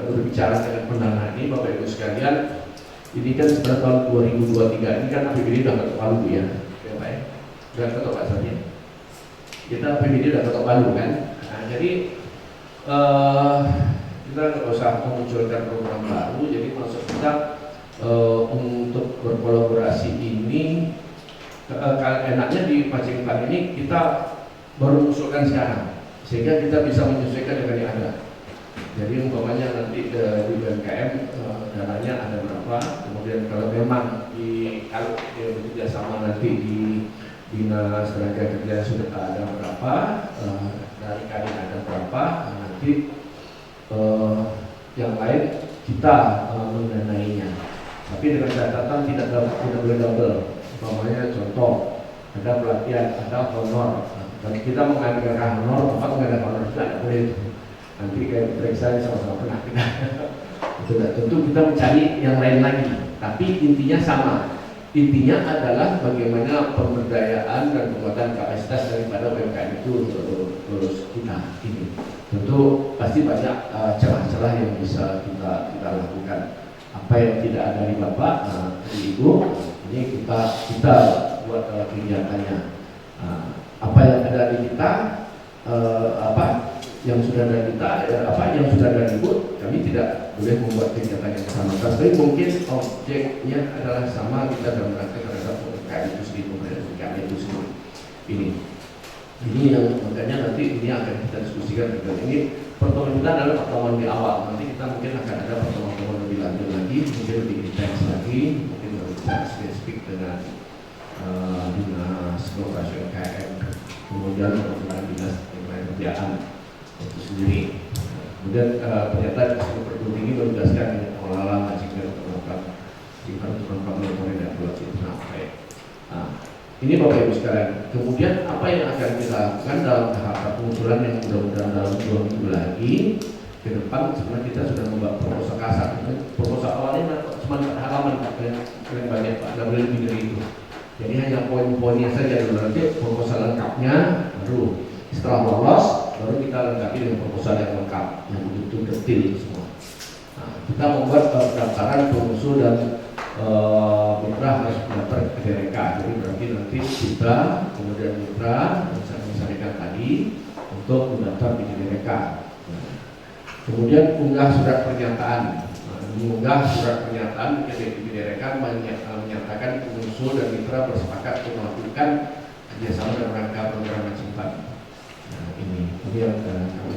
Berbicara dengan pendanaan ini Bapak Ibu sekalian, ini kan sebenarnya tahun 2023 ini kan APBD sudah ketok palu ya, Pak ya, sudah ketok Pak Sani. Kita APBD sudah ketok palu kan, nah, jadi kita nggak usah memunculkan program baru. Jadi maksud kita untuk berkolaborasi ini enaknya di Pacifikan ini kita baru mengusulkan sekarang, sehingga kita bisa menyesuaikan dengan yang ada. Jadi umpamanya nanti di UMKM dananya ada berapa, kemudian kalau memang kalau bekerja sama nanti di Dinas Tenaga Kerja sudah ada berapa, dari Kadin ada berapa, nanti yang lain kita mendanainya. Tapi dengan catatan tidak boleh double. Umpamanya contoh ada pelatihan, ada honor. Dan kita mengadakan honor, apa mengadakan honor tidak boleh itu. Nanti kayak periksa sama-sama pernah kita. Tentu kita mencari yang lain lagi. Tapi intinya sama. Intinya adalah bagaimana pemberdayaan dan penguatan kapasitas daripada UMKM itu terus kita ini. Tentu pasti banyak celah-celah yang bisa kita lakukan. Apa yang tidak ada di Bapak, di Ibu, ini kita buat kegiatannya. Apa yang ada di kita, apa yang sudah ada kita, apa yang sudah ada di Ibu, kami tidak boleh membuat kegiatan yang sama. Tapi mungkin objeknya adalah sama, kita dalam rangka terhadap UMKM itu sendiri, UMKM itu sendiri. Ini yang makanya nanti ini akan kita diskusikan dengan ini. Pertemuan kita adalah pertemuan di awal. Nanti kita mungkin akan ada pertemuan lebih lanjut lagi, mungkin lebih intens lagi, mungkin lebih spesifik dengan dinas koperasi UMKM, kemudian dengan dinas kerjaan itu sendiri. Kemudian ternyata perguruan tinggi menugaskan pengelola majikan untuk melakukan pengembangan dan evaluasi sampai. Ini Bapak Ibu sekalian. Kemudian apa yang akan kita lakukan dalam tahap pengumpulan yang mudah-mudahan dalam 2 minggu lagi ke depan, sebenarnya kita sudah membuat proposal kasar. Proposal awalnya cuma 4 halaman, kalian banyak Pak, nggak boleh lebih dari itu. Jadi hanya poin-poinnya saja dulu, nanti proposal lengkapnya baru setelah lolos baru kita lengkapi dengan proposal yang lengkap yang begitu detail semua. Nah, kita membuat pendaftaran pengusul dan mitra harus mendaftar ke DRK. Jadi berarti nanti kita kemudian mitra bisa disampaikan tadi untuk mendaftar di DRK. Kemudian unggah surat pernyataan. Mengunggah surat pernyataan ke DRK menyatakan pengusul dan mitra bersepakat untuk melakukan kerjasama dalam rangka program Macinpan. Nah, ini yang kami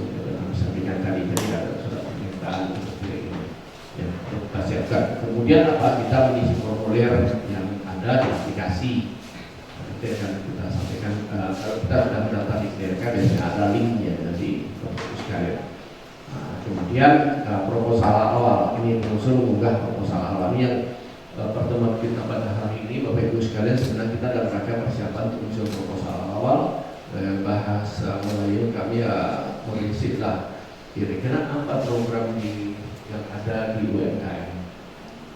sampaikan tadi. Jadi ada surat pernyataan seperti ini. Ya, kita siapkan. Kemudian kita mengisi formulir yang ada di aplikasi. Nanti akan kita sampaikan. Kalau kita sudah mendaftar di DRK biasanya ada linknya nanti untuk sekalian. Kemudian proposal awal, ini pengusul mengunggah proposal awal. Ini yang pertemuan kita pada hari ini Bapak Ibu sekalian, sebenarnya kita dalam rangka persiapan untuk mengusul proposal awal. Bahasa Melayu kami mengisi lah kira-kira apa program yang ada di UMKM,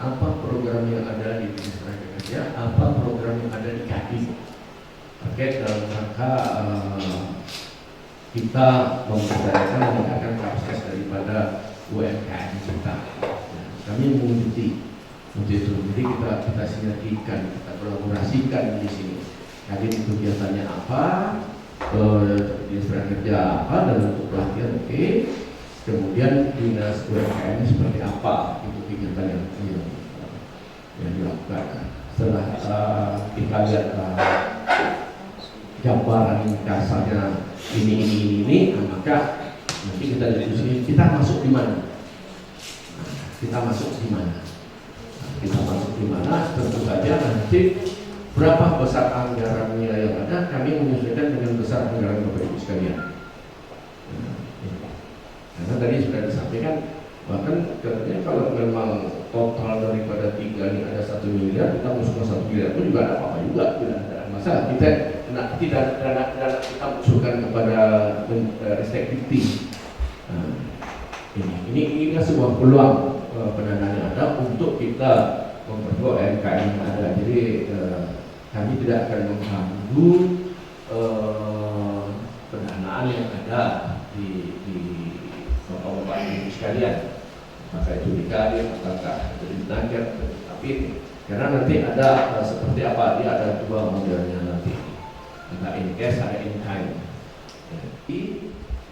apa program yang ada di Dinas Tenaga Kerja, apa program yang ada di Kadin terkait dalam rangka kita memberdayakan dan meningkatkan kapasitas daripada UMKM kita. Kami mengikuti untuk itu. Jadi kita sinergikan, kita kolaborasikan di sini. Kadin kegiatannya apa, jenis kerja apa dan untuk pelatihan oke. Kemudian dinas UMKM seperti apa itu kegiatan yang dilakukan. Setelah kita lihat gambaran kasarnya ini, maka nanti kita diskusi kita masuk di mana. Kita masuk di mana? Tentu saja nanti berapa besar anggarannya yang ada, kami menyesuaikan dengan besar anggaran Bapak Ibu sekalian. Karena tadi sudah disampaikan, bahkan katanya kalau memang total daripada 3 ini ada 1 miliar, kita masukkan 1 miliar itu juga ada apa-apa juga, tidak ada masalah. Kita tidak dana kita usulkan kepada restriktif. Ini kan sebuah peluang pendanaan yang ada untuk kita memperkuat UMKM yang ada. Jadi kami tidak akan mengganggu pendanaan yang ada di Bapak-bapak Ibu sekalian. Maka itu dikalir, apakah jadi nugget, tapi karena nanti ada seperti apa, dia ada 2 modelnya nanti. Ada in cash, ada in kind.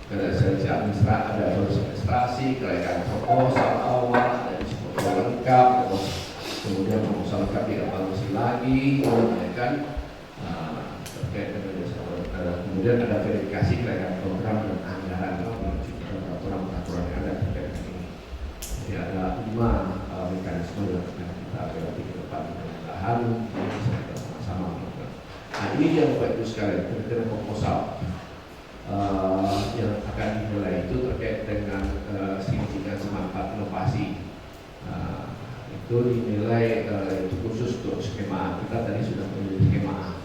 Karena saya administrasi, ada administrasi, kelaikan proposal awal, ada proposal lengkap, kemudian proposal lengkap dievaluasi lagi, ya kan, terkait dengan kemudian ada verifikasi kelaikan program dan anggaran, peraturan yang ada terkait dengan ini. Jadi ada 5 mekanisme yang akan kita lewati ke depan, mudah-mudahan ini bisa kita sama-sama melakukan. Nah ini yang Bapak Ibu sekalian, terkait proposal. Yang akan dimulai itu terkait dengan signifikansi manfaat inovasi. Itu dinilai itu khusus untuk skema A. Kita tadi sudah memilih skema A.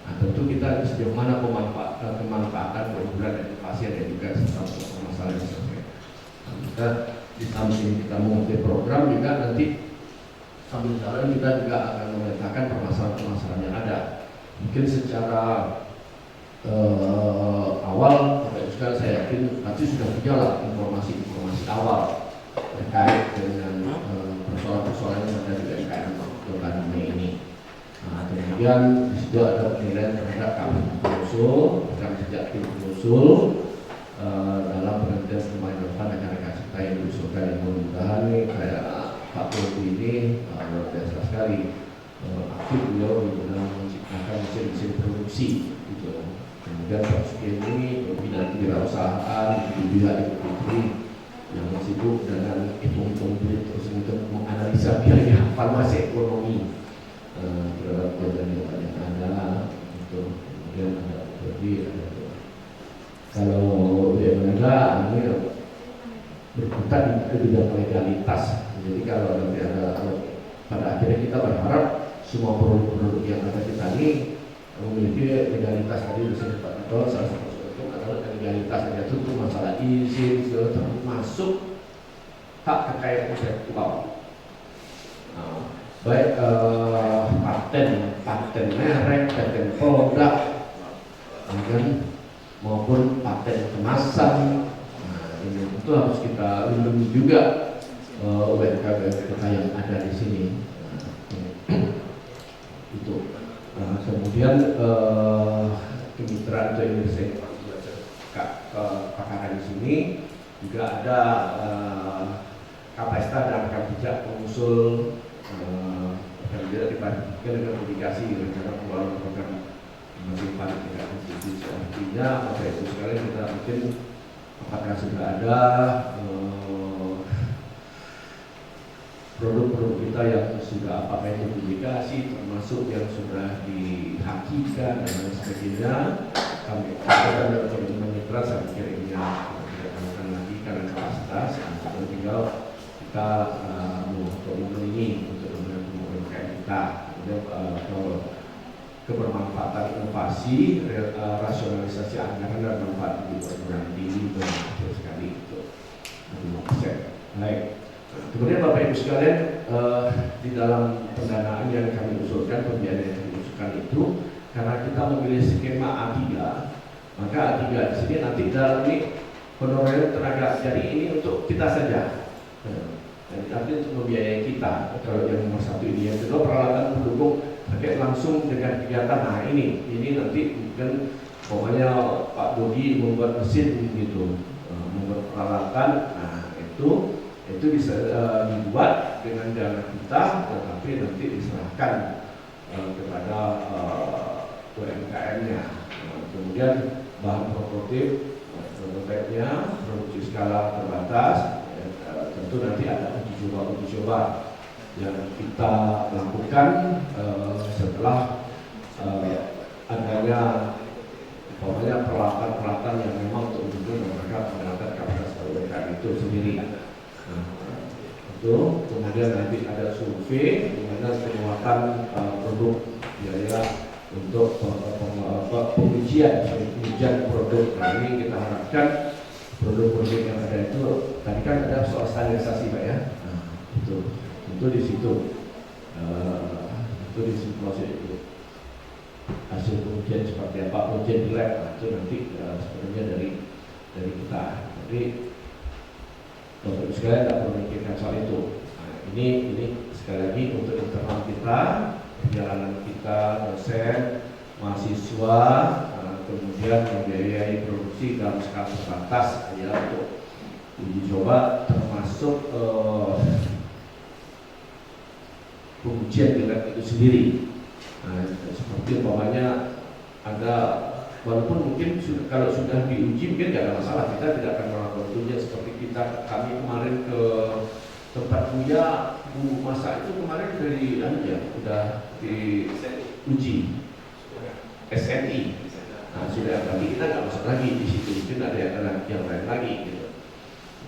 Nah, tentu kita sejauh mana kemanfaatan keunggulan inovasi ada juga sesuatu permasalahan yang selesai. Nah, kita di samping kita mengerti program juga nanti sambil jalan kita juga akan memetakan permasalahan-permasalahan yang ada. Mungkin secara awal, sekarang saya yakin pasti sudah berjalan informasi awal terkait dengan persoalan-persoalan yang ada di UMKM Kota Dumai ini. Nah, kemudian di situ ada penilaian terhadap kami pengusul, kami sejak tim pengusul dalam penelitian pemain depan rekan-rekan kita yang diusulkan yang mudah-mudahan nih kayak Pak Bobi ini luar biasa sekali aktif beliau dalam menciptakan mesin-mesin produksi gitu. Kemudian Pak Suki ini pembinaan kewirausahaan, juga Ibu Putri yang sibuk dengan hitung-hitung duit terus untuk menganalisa biaya farmasi ekonomi terhadap jalan yang ada untuk kemudian ada lebih ada kalau dia menegak ini berkutat di bidang legalitas. Jadi kalau nanti ada pada akhirnya kita berharap semua produk-produk yang ada kita ini memiliki legalitas. Tadi disini Pak Ketua salah satu itu adalah legalitas yang itu masalah izin segala termasuk hak kekayaan intelektual. Baik paten merek, paten produk, maupun paten kemasan. Nah, ini itu harus kita lindungi juga UMKM kita yang ada di sini. Itu. Kemudian kemitraan joint venture pakar di sini juga ada Kapesta dan Kapijak pengusul tidak dibandingkan dengan publikasi rencana pengeluaran program masing paling tidak konstitusi. Artinya Bapak Ibu sekalian kita mungkin apakah sudah ada produk-produk kita yang sudah apakah itu publikasi termasuk yang sudah dihakikan dan lain sebagainya. Kami ada teman-teman mitra saya pikir ini tidak akan lagi karena kapasitas dan tinggal kita ini untuk UMKM kita. Kemudian kebermanfaatan inovasi, rasionalisasi anggaran dan manfaat di perguruan tinggi itu kecil sekali itu 5%. Baik. Kemudian Bapak Ibu sekalian di dalam pendanaan yang kami usulkan, pembiayaan yang kami usulkan itu karena kita memilih skema A3, maka A3 di sini nanti dalam ini honorer tenaga jadi ini untuk kita saja. Dan artinya untuk membiayai kita. Kalau yang nomor 1 ini, yang kedua peralatan pendukung terkait langsung dengan kegiatan. Nah ini nanti mungkin pokoknya Pak Dodi membuat mesin gitu, membuat peralatan, nah itu bisa dibuat dengan dana kita, tetapi nanti diserahkan kepada UMKM-nya. Kemudian bahan prototipnya produksi skala terbatas, tentu nanti ada uji coba yang kita lakukan setelah adanya pokoknya peralatan yang memang untuk mereka menggunakan kapasitas UMKM itu sendiri. Itu kemudian nanti ada survei di mana penguatan produk biaya untuk pengujian produk. Nah, ini kita harapkan produk-produk yang ada itu tadi kan ada soal standarisasi Pak ya. Nah, itu di situ maksud itu hasil pengujian seperti apa, pengujian di lab, nah, itu nanti sebenarnya dari kita. Jadi untuk sekalian tidak perlu memikirkan soal itu. Nah, ini sekali lagi untuk internal kita, perjalanan kita, dosen, mahasiswa, kemudian membiayai produksi dalam skala terbatas ya untuk uji coba termasuk pengujian di lab itu sendiri. Nah, seperti umpamanya ada, walaupun mungkin kalau sudah diuji mungkin tidak ada masalah, kita tidak akan melakukan ujian seperti kami kemarin ke tempat Buya Bu masak itu kemarin dari sudah diuji SNI. Nah, sudah berarti kita nggak masuk lagi di situ, mungkin ada yang lain lagi gitu.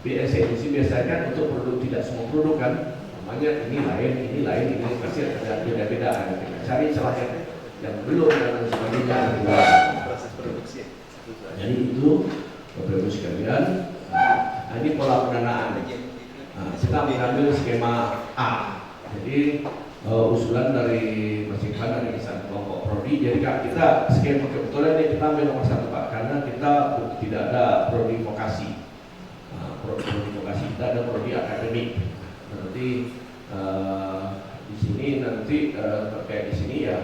SNI sih biasanya untuk produk, tidak semua produk kan, namanya ini lain, ini pasti ada beda-beda. Cari celah yang belum dan sebagainya. Proses produksi. Jadi itu Bapak Ibu sekalian. Nah, ini pola pendanaan. Nah, kita mengambil skema A. Jadi usulan dari Mas Ivan dari Kisah Kelompok Prodi. Jadi kita skema kebetulan ini kita ambil nomor 1 Pak, karena kita tidak ada prodi vokasi. Prodi vokasi kita ada prodi akademik. Nanti di sini nanti terkait di sini ya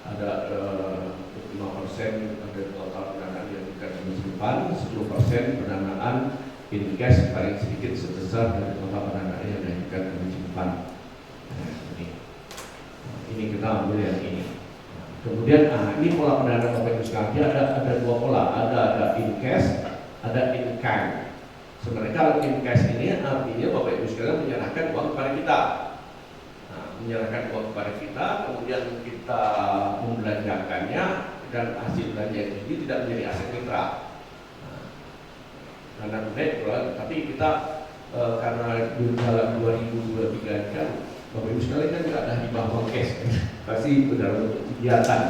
ada 5% dari total pendanaan yang akan disimpan, 10% pendanaan in cash paling sedikit sebesar dari total pendanaan yang akan disimpan. Nah, ini kita ambil yang ini. Kemudian ini pola pendanaan Bapak Ibu sekalian ada dua pola, ada in cash, ada in kind. Sebenarnya kalau in cash ini artinya Bapak Ibu sekalian menyerahkan uang kepada kita. Menyerahkan uang kepada kita, kemudian kita membelanjakannya dan hasil belanja itu tidak menjadi aset mitra. Karena tapi kita karena dalam 2023 kan Bapak Ibu sekalian kan nggak ada hibah uang cash, pasti dalam bentuk kegiatan.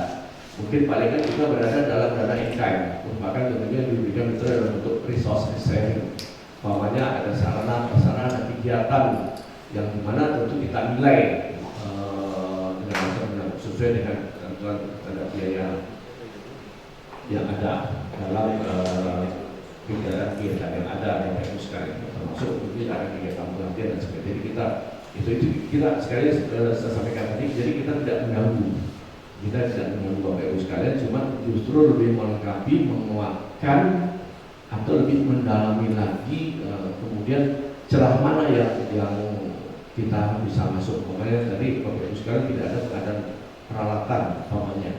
Mungkin palingan kita berada dalam dana in-kind, bahkan tentunya diberikan itu dalam bentuk resource sharing. Umpamanya ada sarana prasarana kegiatan yang dimana tentu kita nilai dengan sesuai dengan ketentuan tanda biaya yang ada dalam kegiatan yang ada yang Bapak Ibu sekalian, termasuk mungkin ada kegiatan pelatihan dan sebagainya. Jadi itu kita sekali saya sampaikan tadi. Jadi kita tidak mengganggu Bapak Ibu sekalian, cuma justru lebih melengkapi, menguatkan atau lebih mendalami lagi kemudian celah mana yang kita bisa masuk. Makanya tadi Bapak Ibu sekalian tidak ada pengadaan peralatan umpamanya.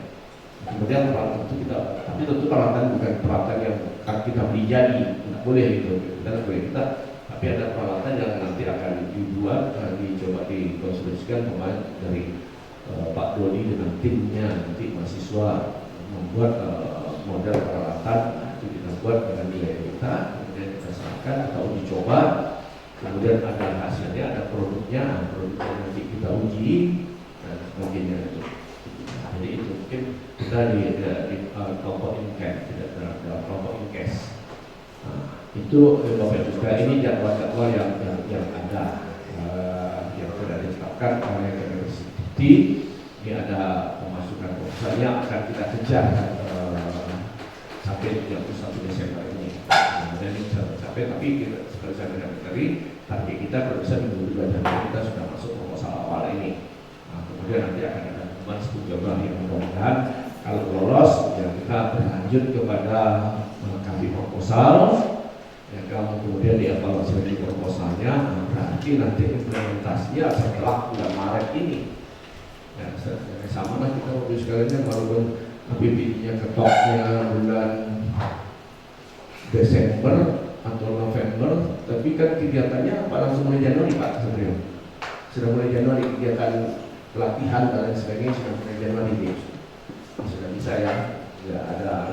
Kemudian peralatan itu tapi tentu peralatan bukan peralatan yang kita beli jadi, tidak boleh gitu. Kita tapi ada peralatan yang nanti akan dibuat, dicoba dikonstruksikan pemain dari Pak Dodi dengan timnya, nanti mahasiswa membuat model peralatan, itu kita buat dengan nilai kita, kemudian kita serahkan atau dicoba. Kemudian ada hasilnya, ada produknya nanti kita uji dan sebagainya itu. Jadi itu mungkin kita di kelompok in-cash, tidak dalam kelompok in-cash. Itu Bapak Ibu sekalian, ini jadwal yang ada yang sudah ditetapkan oleh University. Ini ada pemasukan yang akan kita kejar sampai 31 Desember ini. Dan ini bisa tercapai, tapi kita seperti saya bilang tadi, target kita kalau bisa minggu 2 Januari kita sudah masuk proposal awal ini. Kemudian nanti akan ada teman 10 Januari yang mudah-mudahan kalau lolos ya kita berani lanjut kepada melengkapi proposal. Ya, kalau kemudian dievaluasi lagi proposalnya, berarti nanti implementasinya setelah bulan Maret ini. Ya, sama lah kita Bapak sekalian, walaupun APBD-nya ketoknya bulan Desember atau November, tapi kan kegiatannya pada langsung mulai Januari Pak Satrio. Sudah mulai Januari kegiatan pelatihan dan lain sebagainya sudah mulai Januari ini. Sudah bisa ya. Ya ada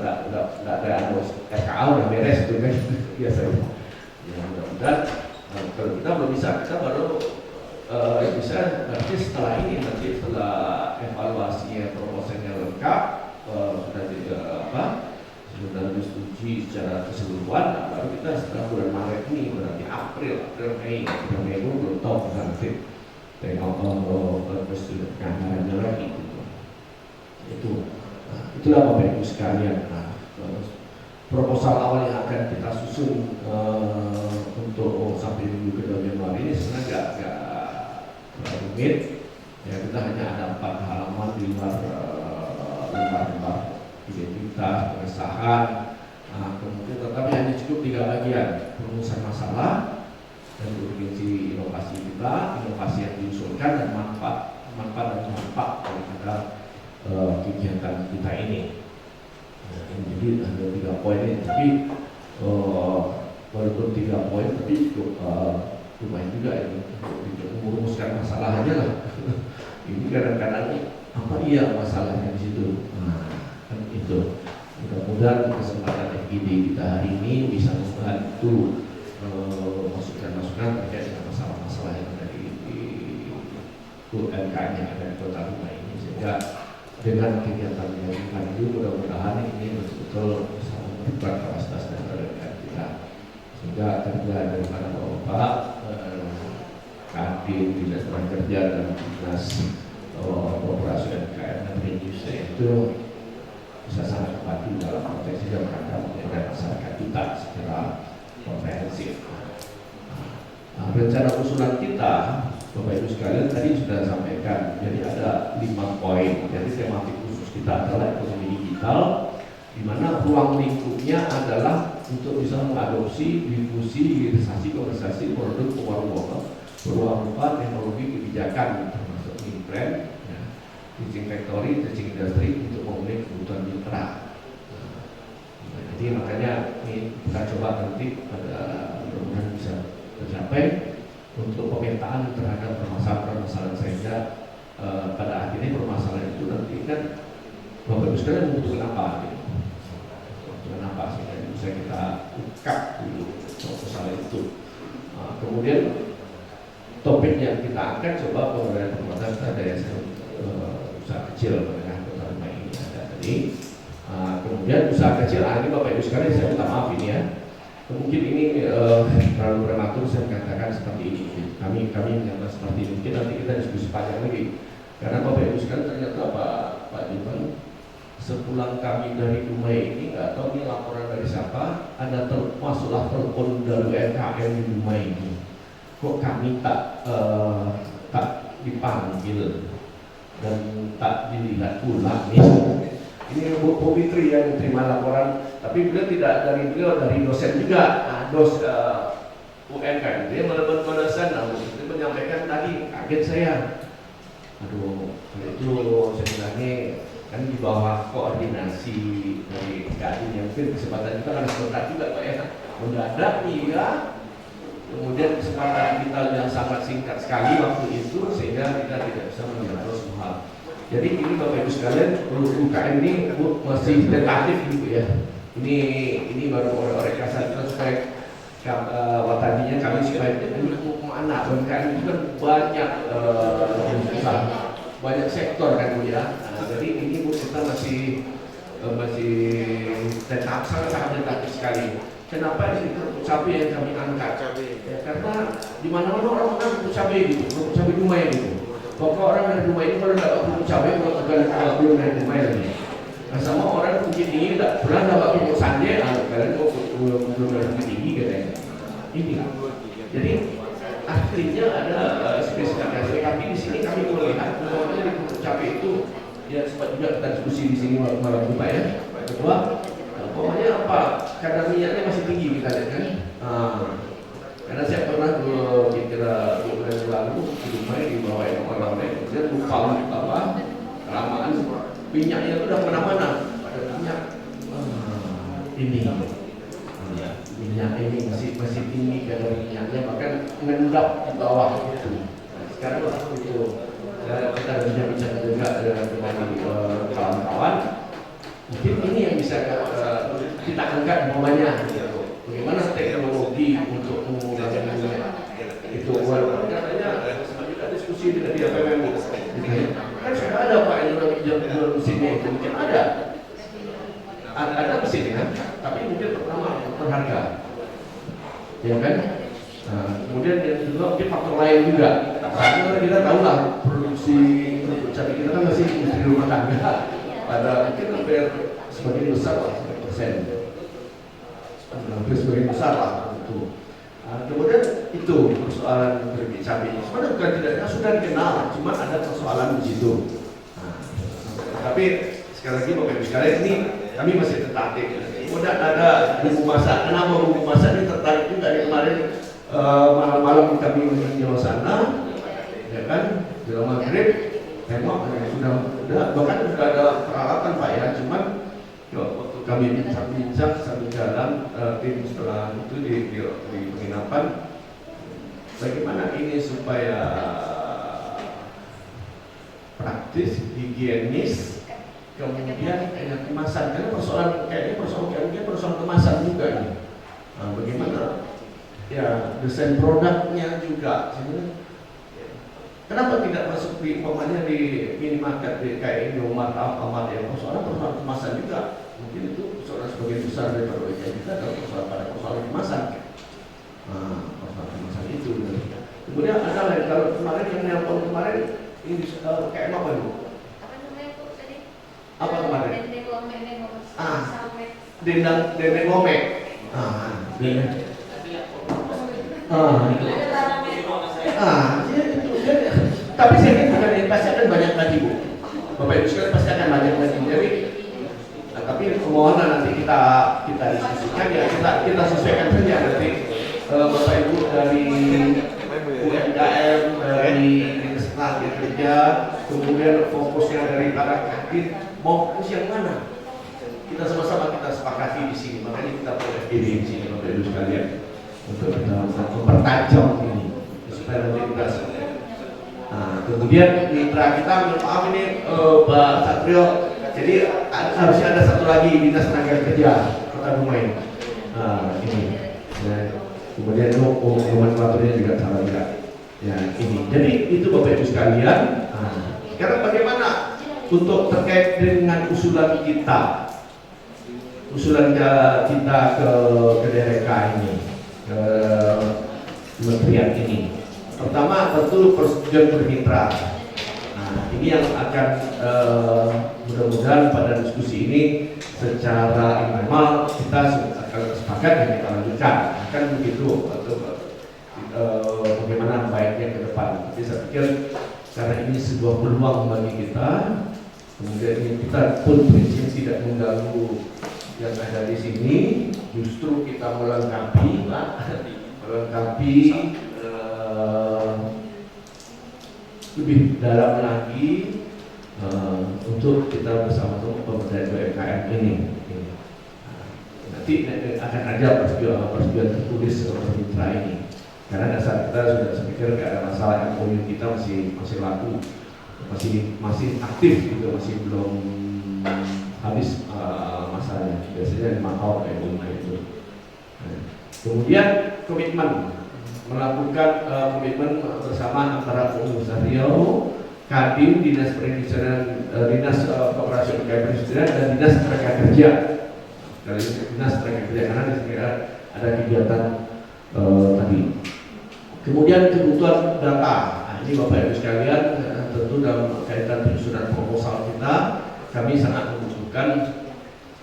RKA udah beres itu kan biasanya. Ya mudah-mudahan kalau kita belum bisa, kita baru bisa nanti setelah ini, nanti setelah evaluasinya proposalnya lengkap, sudah disetujui secara keseluruhan, nah, baru kita setelah bulan Maret ini berarti April Mei itu belum tahu kita nanti tengok anggarannya lagi gitu. Itulah Bapak Ibu sekalian. Nah, proposal awal yang akan kita susun untuk sampai minggu kedua Januari ini sebenarnya agak rumit. Ya, kita hanya ada 4 halaman di luar lembar identitas, pengesahan. Nah, kemudian tetapi hanya cukup 3 bagian: perumusan masalah dan urgensi inovasi kita, inovasi yang diusulkan, dan manfaat dan dampak daripada kegiatan kita ini. Nah, jadi ada 3 poin ini, tapi walaupun 3 poin tapi cukup lumayan juga ini untuk merumuskan masalah aja lah. Ini kadang-kadang apa iya masalahnya di situ. Nah, kan itu. Mudah-mudahan kesempatan FGD kita hari ini bisa membantu masukan-masukan terkait dengan masalah-masalah yang ada di UMKM yang ada di Kota Rumah ini, sehingga dengan kegiatan yang kita ini mudah-mudahan ini betul-betul bisa memberikan kapasitas dan UMKM kita, sehingga kerja daripada Bapak Kadin, Dinas Tenaga Kerja dan Dinas Koperasi UMKM dan Industri itu bisa sangat membantu dalam konteks dan rangka menjaga masyarakat kita secara komprehensif. Rencana usulan kita, Bapak Ibu sekalian, tadi sudah sampaikan. Jadi ada 5 poin. Jadi tematik khusus kita adalah ekonomi digital, di mana ruang lingkupnya adalah untuk bisa mengadopsi, difusi, hilirisasi, komersialisasi produk keuangan berupa teknologi kebijakan termasuk implement, teaching factory, teaching industry untuk memenuhi kebutuhan mitra. Jadi makanya ini kita coba nanti pada mudah-mudahan bisa tercapai untuk pemetaan terhadap permasalahan-permasalahan, sehingga pada akhirnya permasalahan itu nanti kan Bapak Ibu sekalian membutuhkan apa? Gitu. Membutuhkan apa sehingga bisa kita ungkap dulu proposal itu. Kemudian topik yang kita angkat coba pemberdayaan perempuan daya usaha kecil menengah Kota Rumah ini ada tadi. Kemudian usaha kecil, ini Bapak Ibu sekalian saya minta maaf ini ya. Mungkin ini terlalu prematur saya mengatakan seperti ini. Kami menyatakan seperti ini. Mungkin nanti kita diskusi panjang lagi. Karena Bapak Ibu sekalian ternyata Pak Diman, sepulang kami dari Dumai ini, nggak tahu ini laporan dari siapa, ada masuklah telepon dari UMKM di Dumai ini. Kok kami tak dipanggil dan tak dilihat pulang nih. Ini Bu Fitri yang terima laporan, tapi beliau tidak dari beliau, dari dosen juga, UMKM. Dia menelepon dosen, dia menyampaikan tadi, kaget saya. Aduh, itu saya bilangnya kan di bawah koordinasi dari Kadin, yang mungkin kesempatan kita kan sebentar juga Pak ya, mendadak iya. Kemudian kesempatan kita yang sangat singkat sekali waktu itu, sehingga kita tidak bisa menjawab semua hal. Jadi ini Bapak Ibu sekalian, UKM ini masih tentatif gitu ya. Ini baru oleh kasar kita supaya tadinya kami supaya mana UKM itu kan banyak sektor kan Bu ya. Jadi ini Bu kita masih sangat tentatif sekali. Kenapa ini cabai yang kami angkat? Ya, karena di mana-mana orang mengenal kerupuk cabai gitu, kerupuk cabai Dumai gitu. Pokok orang dari Dumai ini kalau dapat kerupuk cabai, kalau belum dari Dumai lagi. Nah, sama orang Bukit Tinggi tidak pernah dapat kerupuk sande, kalian belum dari Bukit Tinggi katanya. Ini. Jadi artinya ada spesifikasi. Tapi di sini kami melihat bahwa di kerupuk cabai itu, ya sempat juga kita diskusi di sini malam Jumat ya. Kedua, kadar minyaknya masih tinggi kita lihat kan. Karena saya pernah kira 2 bulan yang lalu di rumah di bawah orang lain, dia lupa kelamaan minyaknya itu udah kemana-mana. Pada minyak ini minyak ini masih tinggi kadar minyaknya, bahkan mengendap di bawah itu. Sekarang waktu itu kita bincang juga dengan kawan-kawan, mungkin ini yang bisa kita angkat namanya. Bagaimana teknologi untuk mengurangi itu? Walaupun katanya kita diskusi dengan dia PMM, kan sudah ada Pak yang mesinnya itu mungkin ada mesinnya, tapi mungkin pertama berharga, ya kan? Kemudian yang kedua mungkin faktor lain juga. Karena kita tahu lah produksi cabai kita kan masih industri rumah tangga, pada mungkin hampir sebagian besar lah, 100%. Hampir sebagian besar lah itu. Kemudian itu persoalan keripik cabai. Sebenarnya bukan tidaknya sudah dikenal, cuma ada persoalan di situ. Tapi sekali lagi Bapak Ibu sekalian, ini kami masih tertarik. Kemudian ada bumbu masak. Kenapa bumbu masak ini tertarik juga dari kemarin malam-malam kami meninjau sana, ya kan? Dalam maghrib, tengok sudah bahkan sudah ada peralatan Pak ya, cuman waktu kami bincang sambil jalan tim setelah itu di penginapan, bagaimana ini supaya praktis, higienis, kemudian kemasan. Karena kayaknya persoalan kemasan juga ini. Bagaimana ya desain produknya juga sebenarnya. Kenapa tidak masuk di umpamanya di minimarket di kayak Indomaret, Alfamart ya? Persoalan kemasan juga. Mungkin itu persoalan sebagian besar daripada kita adalah persoalan kemasan. Persoalan kemasan itu. Kemudian ada lagi kalau kemarin yang nelpon kemarin ini kayak apa itu? Apa namanya itu tadi? Apa kemarin? Dendeng lomek. Dendeng lomek. Tapi saya ini bukan pasti akan banyak lagi Bu. Bapak Ibu sekalian pasti akan banyak lagi. Jadi, tapi mohon nanti kita diskusikan ya, kita sesuaikan saja nanti Bapak Ibu dari UMKM, dari Dinas Tenaga Kerja, kemudian fokusnya dari para kadin mau fokus yang mana? Kita sama-sama kita sepakati di sini. Makanya kita boleh pilih di sini Bapak Ibu sekalian untuk kita mempertajam ini supaya nanti kita. Kemudian mitra kita, maaf ini Pak Satrio, jadi harusnya ada satu lagi Dinas Tenaga Kerja Kota Dumai. Ini. Kemudian nomenklaturnya juga sama juga. Ya ini. Jadi itu Bapak Ibu sekalian. Sekarang bagaimana untuk terkait dengan usulan kita ke DRK ini, ke kementerian ini? Pertama tentu persetujuan bermitra. Ini yang akan mudah-mudahan pada diskusi ini secara informal kita akan sepakat dan kita lanjutkan. Akan begitu atau bagaimana baiknya ke depan. Jadi saya pikir karena ini sebuah peluang bagi kita, kemudian ini kita pun prinsip tidak mengganggu yang ada di sini, justru kita melengkapi lebih dalam lagi untuk kita bersama-sama pemberdayaan UMKM ini. Nanti akan ada persetujuan tertulis oleh mitra ini. Karena dasar kita sudah saya pikir tidak ada masalah, MOU kita masih laku, masih aktif gitu, masih belum habis masanya. Biasanya 5 tahun kayak itu. Kemudian komitmen melakukan komitmen bersama antara Pengusaha Riau, Kadin, Dinas Perindustrian, Dinas Koperasi Umkm Perindustrian dan Dinas Tenaga Kerja. Dari Dinas Tenaga Kerja karena di sini ada kegiatan tadi. Kemudian kebutuhan data. Ini Bapak Ibu sekalian, tentu dalam kaitan penyusunan proposal kita, kami sangat membutuhkan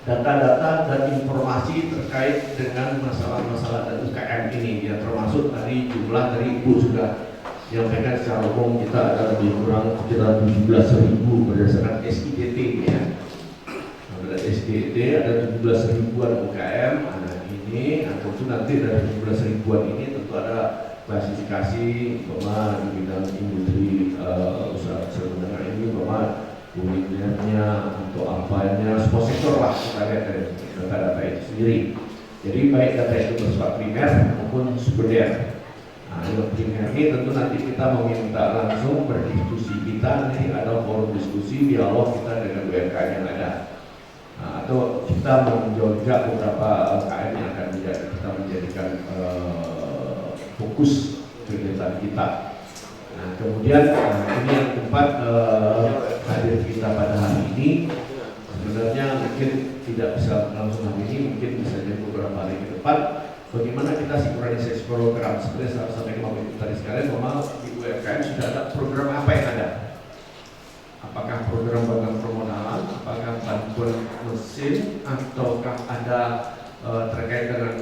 data-data dan informasi terkait dengan masalah-masalah dan UKM ini, ya termasuk tadi jumlah dari Ibu sudah menyampaikan secara umum kita ada lebih kurang sekitar 17.000 berdasarkan SIDT ya. SDD ada 17 ribuan UKM. Nah ini tentu nanti dari 17 ribuan ini tentu ada klasifikasi di bidang industri usaha menengah ini kulinernya atau apanya, semua sektor lah kita lihat dari data-data itu sendiri. Jadi baik data itu bersifat primer maupun sekunder. Nah, yang primer ini tentu nanti kita meminta langsung berdiskusi kita, nih ada forum diskusi dialog kita dengan UMKM yang ada. Nah, atau kita menjogja beberapa UMKM yang akan kita menjadikan fokus kegiatan kita. Nah, kemudian ini yang keempat hadir kita pada hari ini. Sebenarnya mungkin tidak bisa langsung hari ini, mungkin bisa jadi beberapa hari ke depan. Bagaimana kita sinkronisasi program? Seperti saya sampaikan Bapak Ibu tadi sekalian, memang di UMKM sudah ada program apa yang ada? Apakah program bantuan permodalan, apakah bantuan mesin, ataukah ada terkait dengan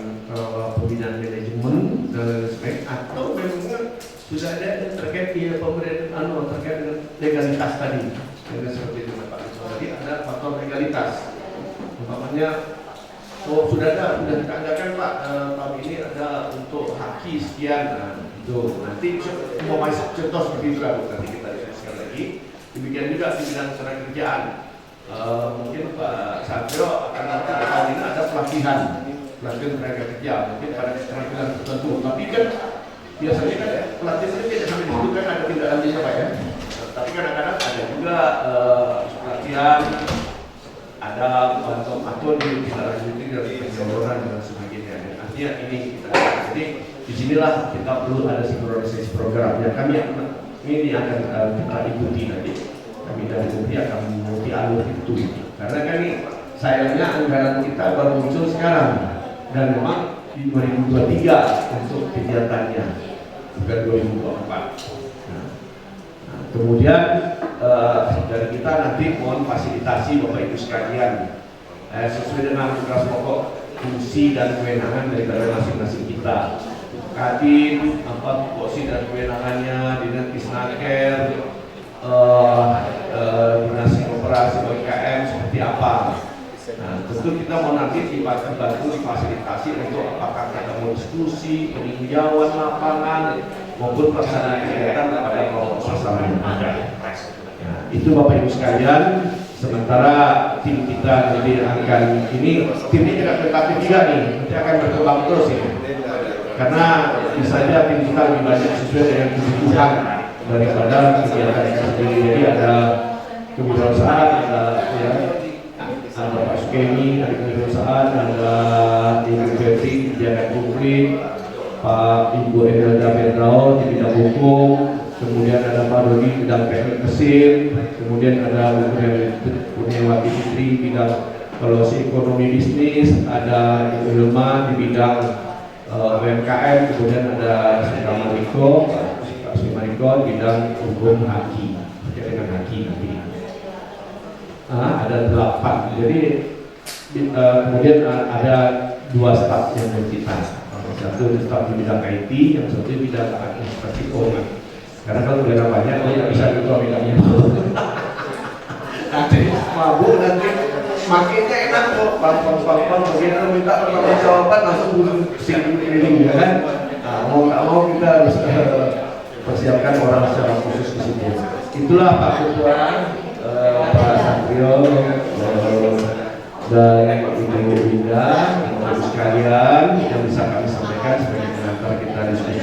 pembinaan manajemen dan lain sebagainya, atau memang sudah ada yang terkait di pemerintahan terkait dengan legalitas tadi, dengan seperti itu Pak. Jadi ada faktor legalitas, umpamanya sudah ada, sudah ditandakan Pak, tahun ini ada untuk haki sekian, nah itu nanti mau masuk contoh seperti itu lah, nanti kita diskusikan lagi. Demikian juga di bidang tenaga kerjaan. Mungkin Pak Satrio akan nanti tahun ini ada pelatihan tenaga kerja, mungkin pada keterampilan tertentu. Tapi kan biasanya kan pelatihan ini tidak sampai disitu kan ada tindak lanjutnya Pak ya. Tapi kadang-kadang ada juga pelatihan, ada bantuan atau tindak lanjuti dari penyaluran dan sebagainya. Artinya ini kita jadi disinilah kita perlu ada sinkronisasi program yang kami ini akan kita ikuti nanti. Kami dari Bukti akan mengikuti alur itu. Karena kan ini sayangnya anggaran kita baru muncul sekarang dan memang di 2023 untuk kegiatannya, bukan 2024. Nah, kemudian dari kita nanti mohon fasilitasi Bapak Ibu sekalian sesuai dengan tugas pokok, fungsi dan kewenangan daripada masing-masing kita. Kadin, apa fungsi dan kewenangannya, Dinas Kisnaker, Dinas Operasi UMKM seperti apa. Nah, tentu kita mau nanti dibantu difasilitasi untuk apakah kita mau diskusi, peninjauan lapangan maupun pelaksanaan kegiatan pada masalah yang ada. Nah, itu Bapak Ibu sekalian. Sementara tim kita nanti akan ini tidak berkati juga nih, nanti akan berkembang terus ini. Karena bisa saja tim kita lebih banyak sesuai dengan kebutuhan daripada kegiatan kita sendiri. Jadi ada kewirausahaan, ada Pak Sukemi, ada kewirausahaan, ada Ibu Fetri, kebijakan publik, Pak Ibu Edelda Pedrao di bidang hukum, kemudian ada Pak Dodi di bidang teknik mesin, kemudian ada Bu Kurniawati Fitri di bidang evaluasi ekonomi bisnis, ada Ibu Hilma di bidang UMKM, kemudian ada Pak Mariko, Pak Mariko di bidang hukum haki, terkait dengan haki nanti. Ada 8, jadi kemudian ada 2 staf yang kita, satu staf di bidang IT, yang satu di bidang administrasi keuangan. Karena kalau beda banyak, tidak bisa ketua bidangnya. Nanti mabuk nanti makinnya enak kok, pang begitu minta pertanggungjawaban langsung singgung ini kan. Mau nggak mau kita harus persiapkan orang secara khusus di sini. Itulah Pak Ketua, Pak Satrio dan Ibu Winda, Ibu sekalian yang bisa kami sampaikan sebagai pengantar kita diskusi.